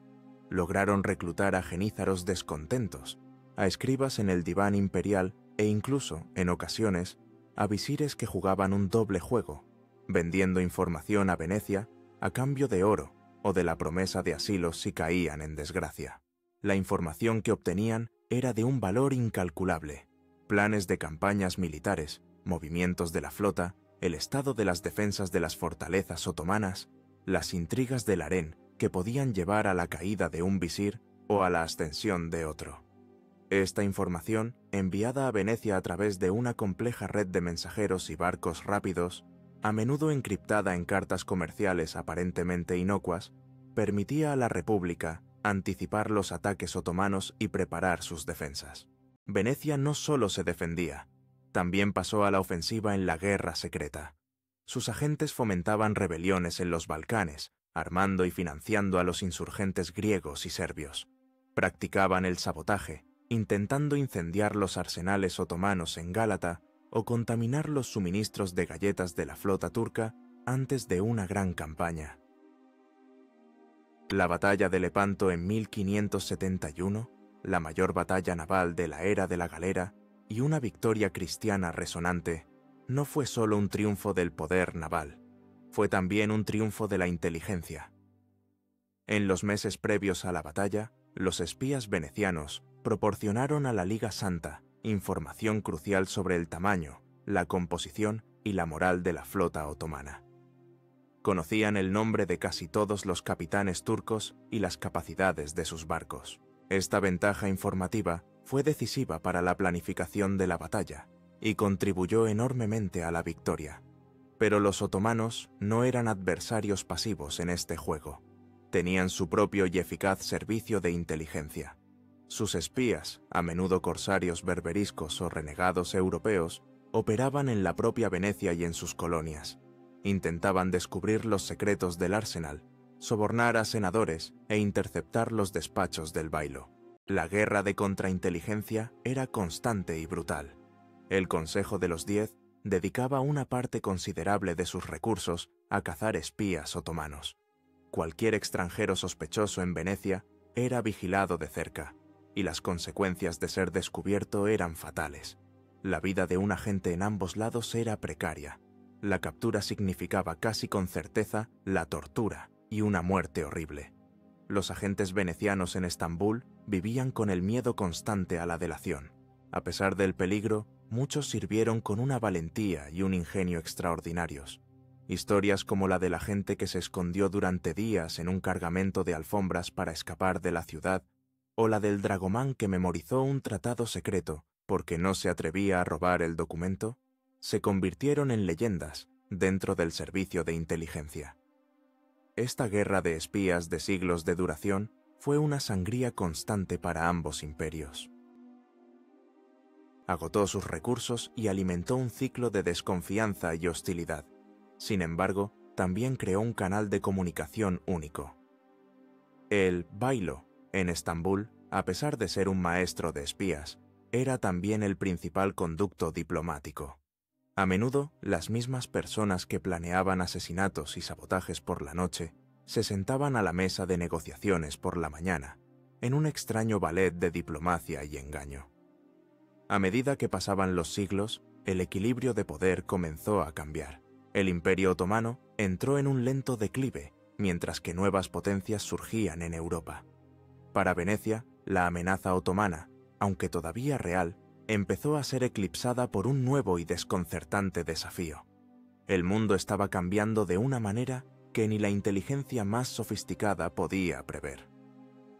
Lograron reclutar a genízaros descontentos, a escribas en el diván imperial e incluso, en ocasiones, a visires que jugaban un doble juego, vendiendo información a Venecia a cambio de oro o de la promesa de asilo si caían en desgracia. La información que obtenían era de un valor incalculable: planes de campañas militares, movimientos de la flota, el estado de las defensas de las fortalezas otomanas, las intrigas del harén que podían llevar a la caída de un visir o a la ascensión de otro. Esta información, enviada a Venecia a través de una compleja red de mensajeros y barcos rápidos, a menudo encriptada en cartas comerciales aparentemente inocuas, permitía a la República anticipar los ataques otomanos y preparar sus defensas. Venecia no solo se defendía, también pasó a la ofensiva en la guerra secreta. Sus agentes fomentaban rebeliones en los Balcanes, armando y financiando a los insurgentes griegos y serbios. Practicaban el sabotaje, intentando incendiar los arsenales otomanos en Gálata o contaminar los suministros de galletas de la flota turca antes de una gran campaña. La batalla de Lepanto en 1571, la mayor batalla naval de la era de la galera y una victoria cristiana resonante, no fue solo un triunfo del poder naval, fue también un triunfo de la inteligencia. En los meses previos a la batalla, los espías venecianos proporcionaron a la Liga Santa información crucial sobre el tamaño, la composición y la moral de la flota otomana. Conocían el nombre de casi todos los capitanes turcos y las capacidades de sus barcos. Esta ventaja informativa fue decisiva para la planificación de la batalla y contribuyó enormemente a la victoria. Pero los otomanos no eran adversarios pasivos en este juego. Tenían su propio y eficaz servicio de inteligencia. Sus espías, a menudo corsarios berberiscos o renegados europeos, operaban en la propia Venecia y en sus colonias. Intentaban descubrir los secretos del arsenal, sobornar a senadores e interceptar los despachos del Bailo. La guerra de contrainteligencia era constante y brutal. El Consejo de los 10 dedicaba una parte considerable de sus recursos a cazar espías otomanos. Cualquier extranjero sospechoso en Venecia era vigilado de cerca, y las consecuencias de ser descubierto eran fatales. La vida de un agente en ambos lados era precaria. La captura significaba casi con certeza la tortura y una muerte horrible. Los agentes venecianos en Estambul vivían con el miedo constante a la delación. A pesar del peligro, muchos sirvieron con una valentía y un ingenio extraordinarios. Historias como la del agente que se escondió durante días en un cargamento de alfombras para escapar de la ciudad, o la del dragomán que memorizó un tratado secreto porque no se atrevía a robar el documento, se convirtieron en leyendas dentro del servicio de inteligencia. Esta guerra de espías de siglos de duración fue una sangría constante para ambos imperios. Agotó sus recursos y alimentó un ciclo de desconfianza y hostilidad. Sin embargo, también creó un canal de comunicación único. El Bailo, en Estambul, a pesar de ser un maestro de espías, era también el principal conducto diplomático. A menudo, las mismas personas que planeaban asesinatos y sabotajes por la noche se sentaban a la mesa de negociaciones por la mañana, en un extraño ballet de diplomacia y engaño. A medida que pasaban los siglos, el equilibrio de poder comenzó a cambiar. El Imperio Otomano entró en un lento declive, mientras que nuevas potencias surgían en Europa. Para Venecia, la amenaza otomana, aunque todavía real, empezó a ser eclipsada por un nuevo y desconcertante desafío. El mundo estaba cambiando de una manera que ni la inteligencia más sofisticada podía prever.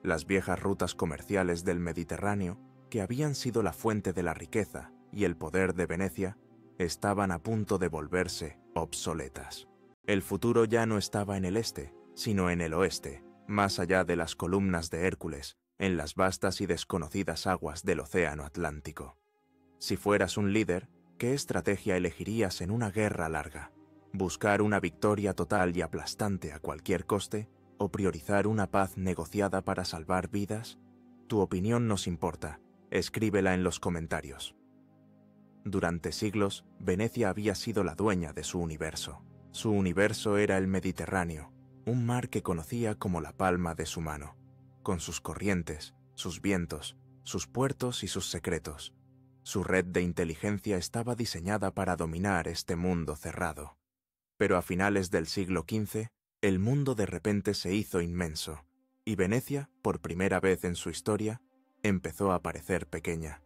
Las viejas rutas comerciales del Mediterráneo, que habían sido la fuente de la riqueza y el poder de Venecia, estaban a punto de volverse obsoletas. El futuro ya no estaba en el este, sino en el oeste, más allá de las columnas de Hércules, en las vastas y desconocidas aguas del Océano Atlántico. Si fueras un líder, ¿qué estrategia elegirías en una guerra larga? ¿Buscar una victoria total y aplastante a cualquier coste? ¿O priorizar una paz negociada para salvar vidas? Tu opinión nos importa. Escríbela en los comentarios. Durante siglos, Venecia había sido la dueña de su universo. Su universo era el Mediterráneo, un mar que conocía como la palma de su mano, con sus corrientes, sus vientos, sus puertos y sus secretos. Su red de inteligencia estaba diseñada para dominar este mundo cerrado. Pero a finales del siglo XV, el mundo de repente se hizo inmenso, y Venecia, por primera vez en su historia, empezó a parecer pequeña.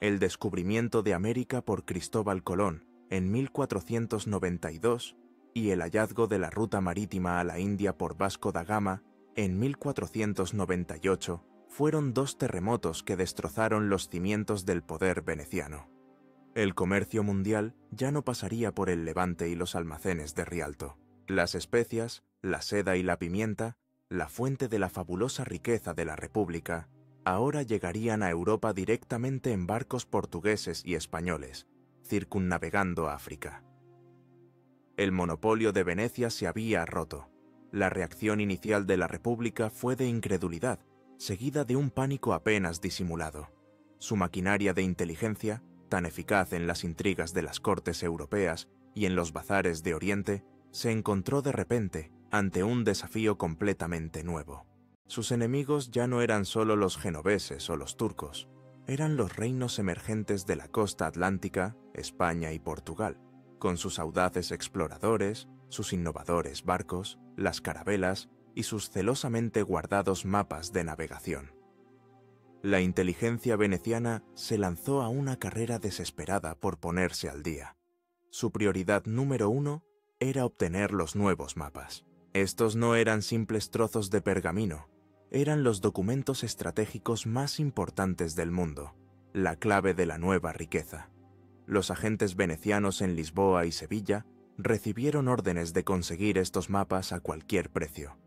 El descubrimiento de América por Cristóbal Colón en 1492 y el hallazgo de la ruta marítima a la India por Vasco da Gama en 1498 fueron dos terremotos que destrozaron los cimientos del poder veneciano. El comercio mundial ya no pasaría por el Levante y los almacenes de Rialto. Las especias, la seda y la pimienta, la fuente de la fabulosa riqueza de la República, ahora llegarían a Europa directamente en barcos portugueses y españoles, circunnavegando África. El monopolio de Venecia se había roto. La reacción inicial de la República fue de incredulidad, seguida de un pánico apenas disimulado. Su maquinaria de inteligencia, tan eficaz en las intrigas de las cortes europeas y en los bazares de Oriente, se encontró de repente ante un desafío completamente nuevo. Sus enemigos ya no eran solo los genoveses o los turcos, eran los reinos emergentes de la costa atlántica, España y Portugal, con sus audaces exploradores, sus innovadores barcos, las carabelas y sus celosamente guardados mapas de navegación. La inteligencia veneciana se lanzó a una carrera desesperada por ponerse al día. Su prioridad número uno era obtener los nuevos mapas. Estos no eran simples trozos de pergamino, eran los documentos estratégicos más importantes del mundo, la clave de la nueva riqueza. Los agentes venecianos en Lisboa y Sevilla recibieron órdenes de conseguir estos mapas a cualquier precio.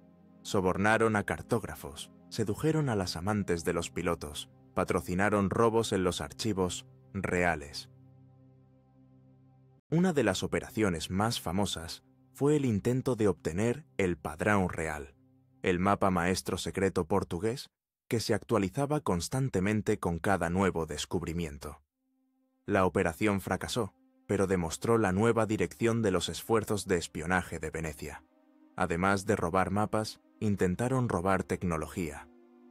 Sobornaron a cartógrafos, sedujeron a las amantes de los pilotos, patrocinaron robos en los archivos reales. Una de las operaciones más famosas fue el intento de obtener el Padrão Real, el mapa maestro secreto portugués que se actualizaba constantemente con cada nuevo descubrimiento. La operación fracasó, pero demostró la nueva dirección de los esfuerzos de espionaje de Venecia. Además de robar mapas, intentaron robar tecnología.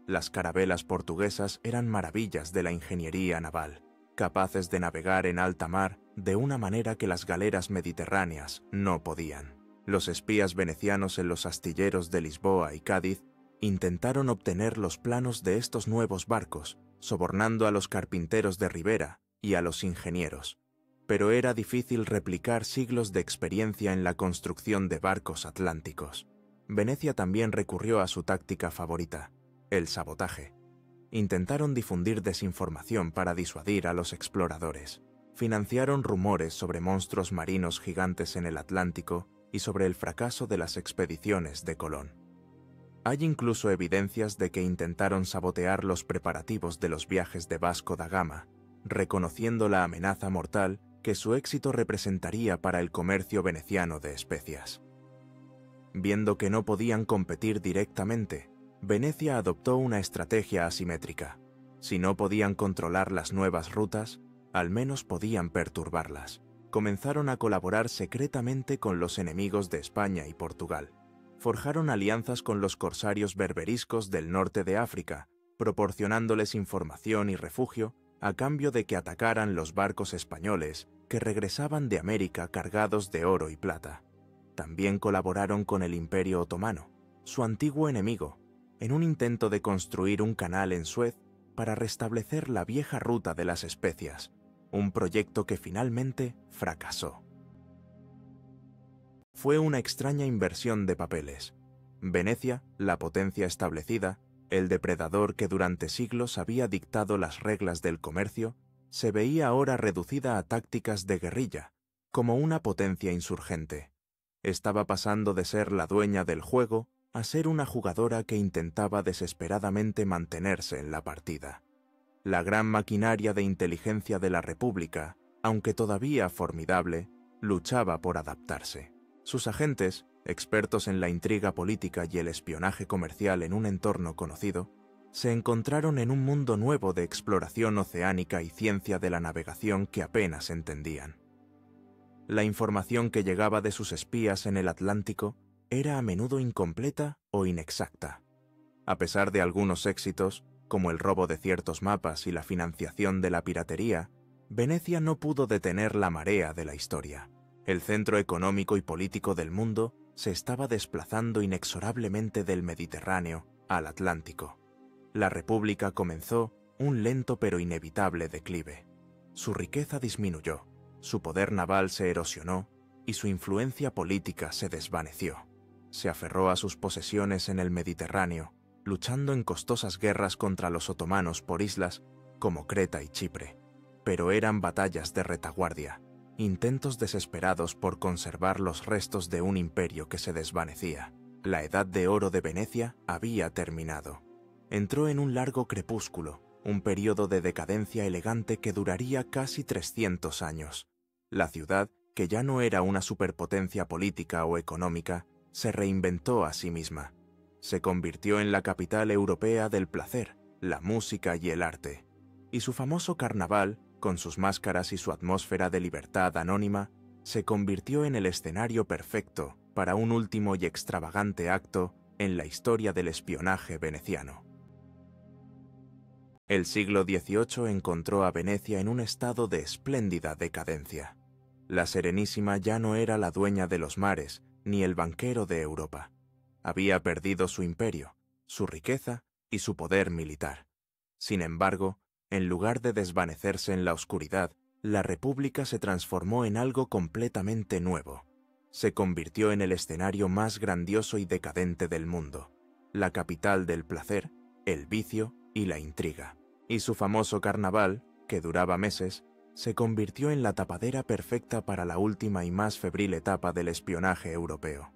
Las carabelas portuguesas eran maravillas de la ingeniería naval, capaces de navegar en alta mar de una manera que las galeras mediterráneas no podían. Los espías venecianos en los astilleros de Lisboa y Cádiz intentaron obtener los planos de estos nuevos barcos, sobornando a los carpinteros de Ribera y a los ingenieros. Pero era difícil replicar siglos de experiencia en la construcción de barcos atlánticos. Venecia también recurrió a su táctica favorita, el sabotaje. Intentaron difundir desinformación para disuadir a los exploradores. Financiaron rumores sobre monstruos marinos gigantes en el Atlántico y sobre el fracaso de las expediciones de Colón. Hay incluso evidencias de que intentaron sabotear los preparativos de los viajes de Vasco da Gama, reconociendo la amenaza mortal que su éxito representaría para el comercio veneciano de especias. Viendo que no podían competir directamente, Venecia adoptó una estrategia asimétrica. Si no podían controlar las nuevas rutas, al menos podían perturbarlas. Comenzaron a colaborar secretamente con los enemigos de España y Portugal. Forjaron alianzas con los corsarios berberiscos del norte de África, proporcionándoles información y refugio a cambio de que atacaran los barcos españoles que regresaban de América cargados de oro y plata. también colaboraron con el Imperio Otomano, su antiguo enemigo, en un intento de construir un canal en Suez para restablecer la vieja ruta de las especias, un proyecto que finalmente fracasó. Fue una extraña inversión de papeles. Venecia, la potencia establecida, el depredador que durante siglos había dictado las reglas del comercio, se veía ahora reducida a tácticas de guerrilla, como una potencia insurgente. Estaba pasando de ser la dueña del juego a ser una jugadora que intentaba desesperadamente mantenerse en la partida. La gran maquinaria de inteligencia de la República, aunque todavía formidable, luchaba por adaptarse. Sus agentes, expertos en la intriga política y el espionaje comercial en un entorno conocido, se encontraron en un mundo nuevo de exploración oceánica y ciencia de la navegación que apenas entendían. La información que llegaba de sus espías en el Atlántico era a menudo incompleta o inexacta. A pesar de algunos éxitos, como el robo de ciertos mapas y la financiación de la piratería, Venecia no pudo detener la marea de la historia. El centro económico y político del mundo se estaba desplazando inexorablemente del Mediterráneo al Atlántico. La República comenzó un lento pero inevitable declive. Su riqueza disminuyó, su poder naval se erosionó y su influencia política se desvaneció. Se aferró a sus posesiones en el Mediterráneo, luchando en costosas guerras contra los otomanos por islas como Creta y Chipre. Pero eran batallas de retaguardia, intentos desesperados por conservar los restos de un imperio que se desvanecía. La edad de oro de Venecia había terminado. Entró en un largo crepúsculo, un período de decadencia elegante que duraría casi 300 años. La ciudad, que ya no era una superpotencia política o económica, se reinventó a sí misma. Se convirtió en la capital europea del placer, la música y el arte. Y su famoso carnaval, con sus máscaras y su atmósfera de libertad anónima, se convirtió en el escenario perfecto para un último y extravagante acto en la historia del espionaje veneciano. El siglo XVIII encontró a Venecia en un estado de espléndida decadencia. La Serenísima ya no era la dueña de los mares, ni el banquero de Europa. Había perdido su imperio, su riqueza y su poder militar. Sin embargo, en lugar de desvanecerse en la oscuridad, la República se transformó en algo completamente nuevo. Se convirtió en el escenario más grandioso y decadente del mundo, la capital del placer, el vicio y la intriga. Y su famoso carnaval, que duraba meses, se convirtió en la tapadera perfecta para la última y más febril etapa del espionaje europeo.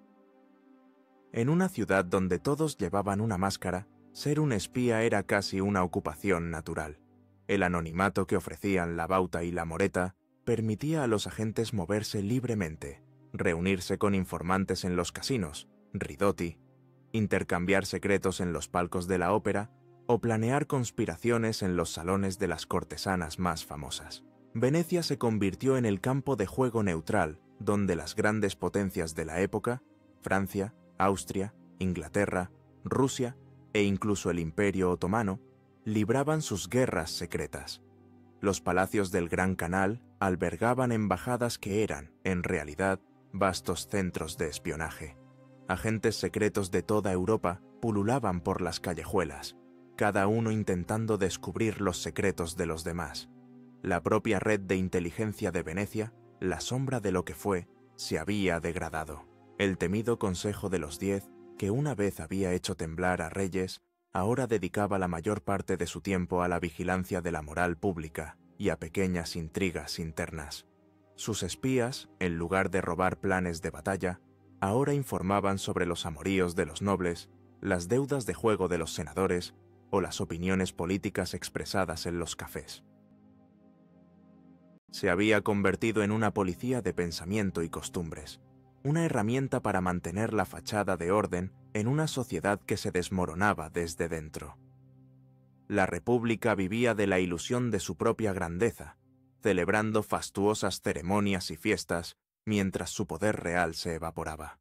En una ciudad donde todos llevaban una máscara, ser un espía era casi una ocupación natural. El anonimato que ofrecían la bauta y la moreta permitía a los agentes moverse libremente, reunirse con informantes en los casinos, ridotti, intercambiar secretos en los palcos de la ópera o planear conspiraciones en los salones de las cortesanas más famosas. Venecia se convirtió en el campo de juego neutral, donde las grandes potencias de la época, Francia, Austria, Inglaterra, Rusia e incluso el Imperio Otomano, libraban sus guerras secretas. Los palacios del Gran Canal albergaban embajadas que eran, en realidad, vastos centros de espionaje. Agentes secretos de toda Europa pululaban por las callejuelas, cada uno intentando descubrir los secretos de los demás. La propia red de inteligencia de Venecia, la sombra de lo que fue, se había degradado. El temido Consejo de los 10, que una vez había hecho temblar a reyes, ahora dedicaba la mayor parte de su tiempo a la vigilancia de la moral pública y a pequeñas intrigas internas. Sus espías, en lugar de robar planes de batalla, ahora informaban sobre los amoríos de los nobles, las deudas de juego de los senadores o las opiniones políticas expresadas en los cafés. Se había convertido en una policía de pensamiento y costumbres, una herramienta para mantener la fachada de orden en una sociedad que se desmoronaba desde dentro. La República vivía de la ilusión de su propia grandeza, celebrando fastuosas ceremonias y fiestas mientras su poder real se evaporaba.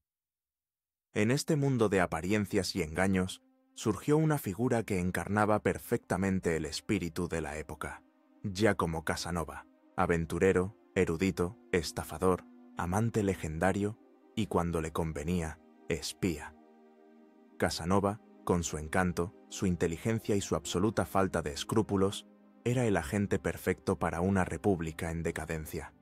En este mundo de apariencias y engaños surgió una figura que encarnaba perfectamente el espíritu de la época: Giacomo Casanova, aventurero, erudito, estafador, amante legendario y cuando le convenía, espía. Casanova, con su encanto, su inteligencia y su absoluta falta de escrúpulos, era el agente perfecto para una república en decadencia.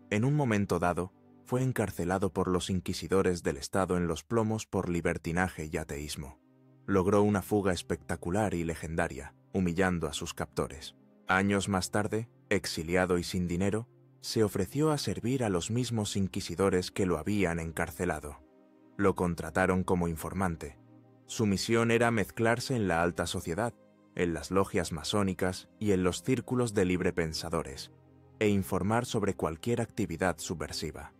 En un momento dado, fue encarcelado por los inquisidores del Estado en los Plomos por libertinaje y ateísmo. Logró una fuga espectacular y legendaria, humillando a sus captores. Años más tarde, exiliado y sin dinero, se ofreció a servir a los mismos inquisidores que lo habían encarcelado. Lo contrataron como informante. Su misión era mezclarse en la alta sociedad, en las logias masónicas y en los círculos de librepensadores, e informar sobre cualquier actividad subversiva.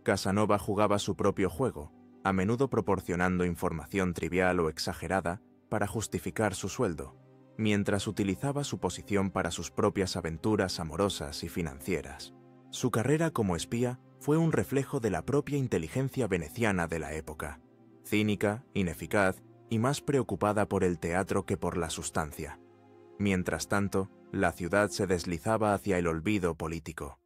Casanova jugaba su propio juego, a menudo proporcionando información trivial o exagerada para justificar su sueldo, mientras utilizaba su posición para sus propias aventuras amorosas y financieras. Su carrera como espía fue un reflejo de la propia inteligencia veneciana de la época, cínica, ineficaz y más preocupada por el teatro que por la sustancia. Mientras tanto, la ciudad se deslizaba hacia el olvido político.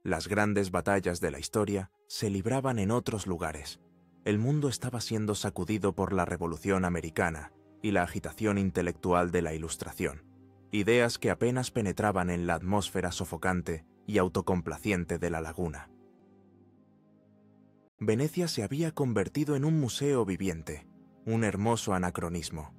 Las grandes batallas de la historia se libraban en otros lugares. El mundo estaba siendo sacudido por la Revolución Americana y la agitación intelectual de la Ilustración, ideas que apenas penetraban en la atmósfera sofocante y autocomplaciente de la laguna. Venecia se había convertido en un museo viviente, un hermoso anacronismo.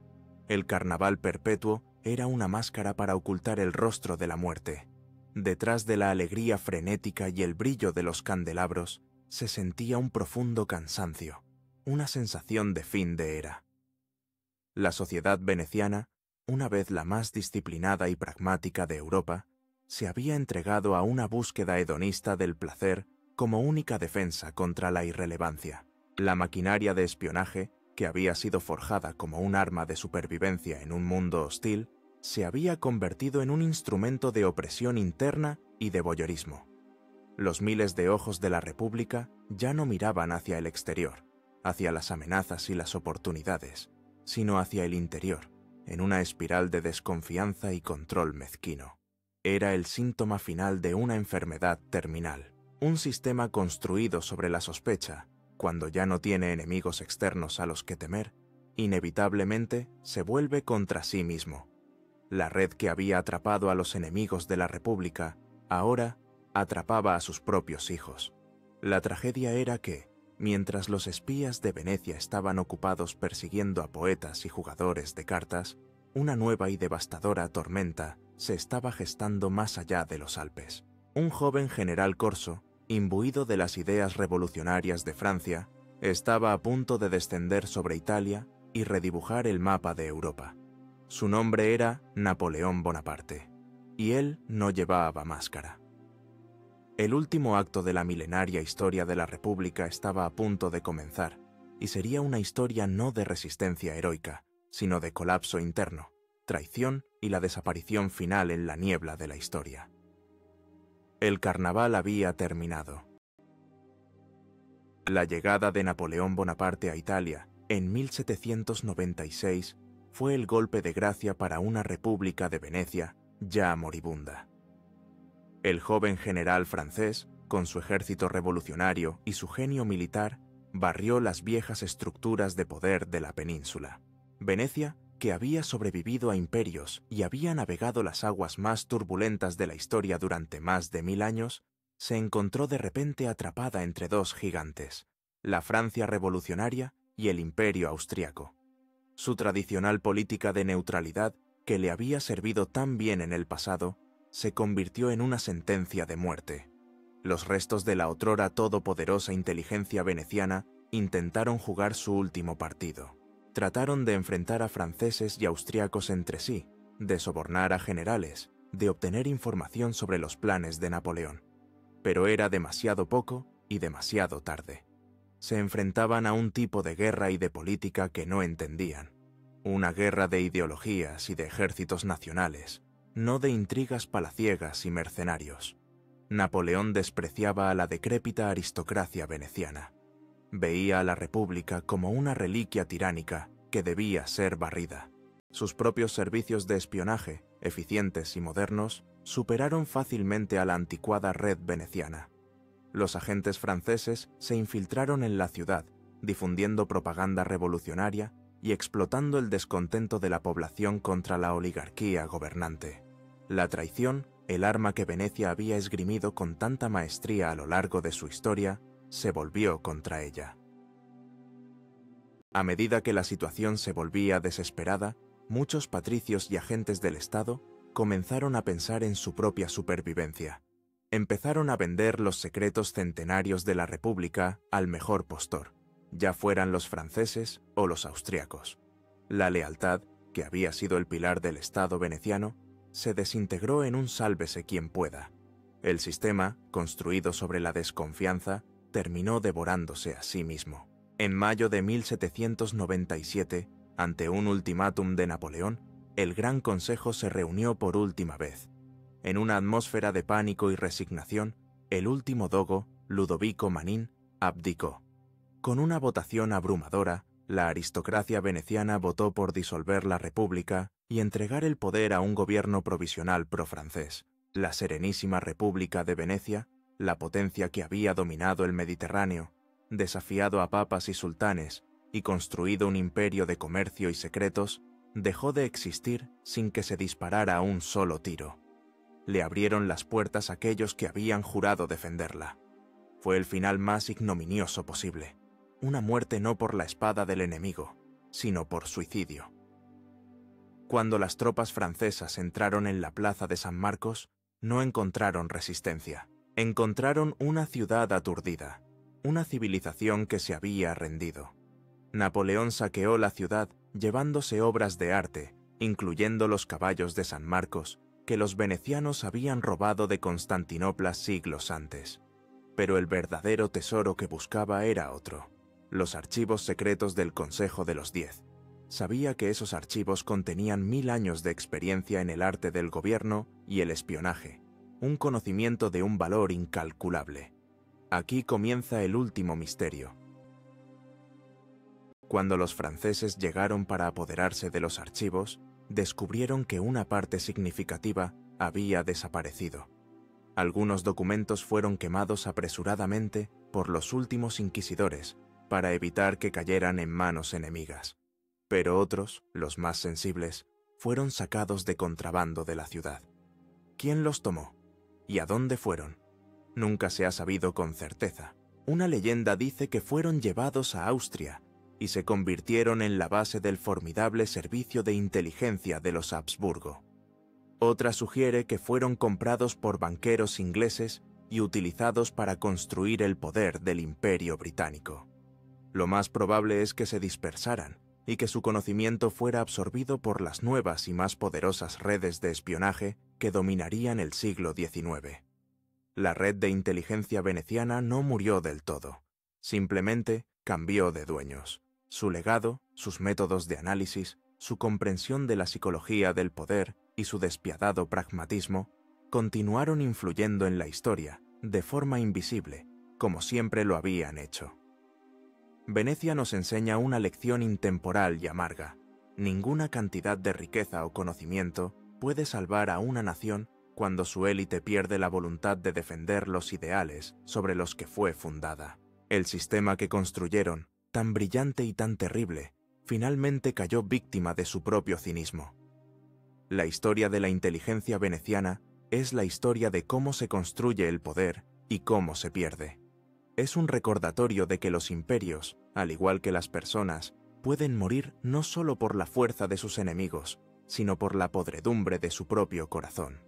El carnaval perpetuo era una máscara para ocultar el rostro de la muerte. Detrás de la alegría frenética y el brillo de los candelabros se sentía un profundo cansancio, una sensación de fin de era. La sociedad veneciana, una vez la más disciplinada y pragmática de Europa, se había entregado a una búsqueda hedonista del placer como única defensa contra la irrelevancia. La maquinaria de espionaje, que había sido forjada como un arma de supervivencia en un mundo hostil, se había convertido en un instrumento de opresión interna y de voyeurismo. Los miles de ojos de la República ya no miraban hacia el exterior, hacia las amenazas y las oportunidades, sino hacia el interior, en una espiral de desconfianza y control mezquino. Era el síntoma final de una enfermedad terminal, un sistema construido sobre la sospecha. Cuando ya no tiene enemigos externos a los que temer, inevitablemente se vuelve contra sí mismo. La red que había atrapado a los enemigos de la República, ahora atrapaba a sus propios hijos. La tragedia era que, mientras los espías de Venecia estaban ocupados persiguiendo a poetas y jugadores de cartas, una nueva y devastadora tormenta se estaba gestando más allá de los Alpes. Un joven general corso, imbuido de las ideas revolucionarias de Francia, estaba a punto de descender sobre Italia y redibujar el mapa de Europa. Su nombre era Napoleón Bonaparte, y él no llevaba máscara. El último acto de la milenaria historia de la República estaba a punto de comenzar, y sería una historia no de resistencia heroica, sino de colapso interno, traición y la desaparición final en la niebla de la historia. El carnaval había terminado. La llegada de Napoleón Bonaparte a Italia en 1796 fue el golpe de gracia para una república de Venecia ya moribunda. El joven general francés, con su ejército revolucionario y su genio militar, barrió las viejas estructuras de poder de la península. Venecia, que había sobrevivido a imperios y había navegado las aguas más turbulentas de la historia durante más de 1000 años, se encontró de repente atrapada entre dos gigantes, la Francia revolucionaria y el Imperio austriaco. Su tradicional política de neutralidad, que le había servido tan bien en el pasado, se convirtió en una sentencia de muerte. Los restos de la otrora todopoderosa inteligencia veneciana intentaron jugar su último partido. Trataron de enfrentar a franceses y austriacos entre sí, de sobornar a generales, de obtener información sobre los planes de Napoleón. Pero era demasiado poco y demasiado tarde. Se enfrentaban a un tipo de guerra y de política que no entendían. Una guerra de ideologías y de ejércitos nacionales, no de intrigas palaciegas y mercenarios. Napoleón despreciaba a la decrépita aristocracia veneciana. Veía a la República como una reliquia tiránica que debía ser barrida. Sus propios servicios de espionaje, eficientes y modernos, superaron fácilmente a la anticuada red veneciana. Los agentes franceses se infiltraron en la ciudad, difundiendo propaganda revolucionaria y explotando el descontento de la población contra la oligarquía gobernante. La traición, el arma que Venecia había esgrimido con tanta maestría a lo largo de su historia, se volvió contra ella. A medida que la situación se volvía desesperada, muchos patricios y agentes del Estado comenzaron a pensar en su propia supervivencia. Empezaron a vender los secretos centenarios de la República al mejor postor, ya fueran los franceses o los austriacos. La lealtad, que había sido el pilar del Estado veneciano, se desintegró en un sálvese quien pueda. El sistema, construido sobre la desconfianza, terminó devorándose a sí mismo. En mayo de 1797, ante un ultimátum de Napoleón, el Gran Consejo se reunió por última vez. En una atmósfera de pánico y resignación, el último dogo, Ludovico Manin, abdicó. Con una votación abrumadora, la aristocracia veneciana votó por disolver la República y entregar el poder a un gobierno provisional pro-francés. La Serenísima República de Venecia, la potencia que había dominado el Mediterráneo, desafiado a papas y sultanes y construido un imperio de comercio y secretos, dejó de existir sin que se disparara un solo tiro. Le abrieron las puertas a aquellos que habían jurado defenderla. Fue el final más ignominioso posible. Una muerte no por la espada del enemigo, sino por suicidio. Cuando las tropas francesas entraron en la plaza de San Marcos, no encontraron resistencia. Encontraron una ciudad aturdida, una civilización que se había rendido. Napoleón saqueó la ciudad llevándose obras de arte, incluyendo los caballos de San Marcos, que los venecianos habían robado de Constantinopla siglos antes. Pero el verdadero tesoro que buscaba era otro: los archivos secretos del Consejo de los 10. Sabía que esos archivos contenían 1000 años de experiencia en el arte del gobierno y el espionaje, un conocimiento de un valor incalculable. Aquí comienza el último misterio. Cuando los franceses llegaron para apoderarse de los archivos, descubrieron que una parte significativa había desaparecido. Algunos documentos fueron quemados apresuradamente por los últimos inquisidores para evitar que cayeran en manos enemigas. Pero otros, los más sensibles, fueron sacados de contrabando de la ciudad. ¿Quién los tomó? ¿Y a dónde fueron? Nunca se ha sabido con certeza. Una leyenda dice que fueron llevados a Austria y se convirtieron en la base del formidable servicio de inteligencia de los Habsburgo. Otra sugiere que fueron comprados por banqueros ingleses y utilizados para construir el poder del Imperio Británico. Lo más probable es que se dispersaran y que su conocimiento fuera absorbido por las nuevas y más poderosas redes de espionaje que dominarían el siglo XIX. La red de inteligencia veneciana no murió del todo, simplemente cambió de dueños. Su legado, sus métodos de análisis, su comprensión de la psicología del poder y su despiadado pragmatismo continuaron influyendo en la historia de forma invisible, como siempre lo habían hecho. Venecia nos enseña una lección intemporal y amarga. Ninguna cantidad de riqueza o conocimiento puede salvar a una nación cuando su élite pierde la voluntad de defender los ideales sobre los que fue fundada. El sistema que construyeron, tan brillante y tan terrible, finalmente cayó víctima de su propio cinismo. La historia de la inteligencia veneciana es la historia de cómo se construye el poder y cómo se pierde. Es un recordatorio de que los imperios, al igual que las personas, pueden morir no solo por la fuerza de sus enemigos, sino por la podredumbre de su propio corazón.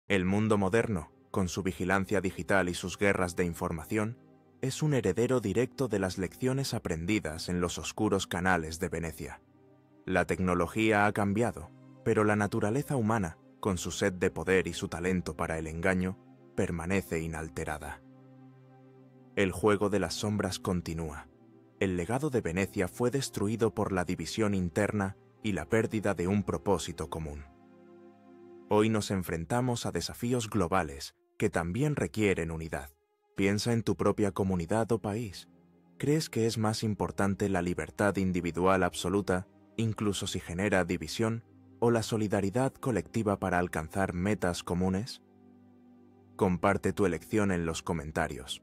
El mundo moderno, con su vigilancia digital y sus guerras de información, es un heredero directo de las lecciones aprendidas en los oscuros canales de Venecia. La tecnología ha cambiado, pero la naturaleza humana, con su sed de poder y su talento para el engaño, permanece inalterada. El juego de las sombras continúa. El legado de Venecia fue destruido por la división interna y la pérdida de un propósito común. Hoy nos enfrentamos a desafíos globales que también requieren unidad. Piensa en tu propia comunidad o país. ¿Crees que es más importante la libertad individual absoluta, incluso si genera división, o la solidaridad colectiva para alcanzar metas comunes? Comparte tu elección en los comentarios.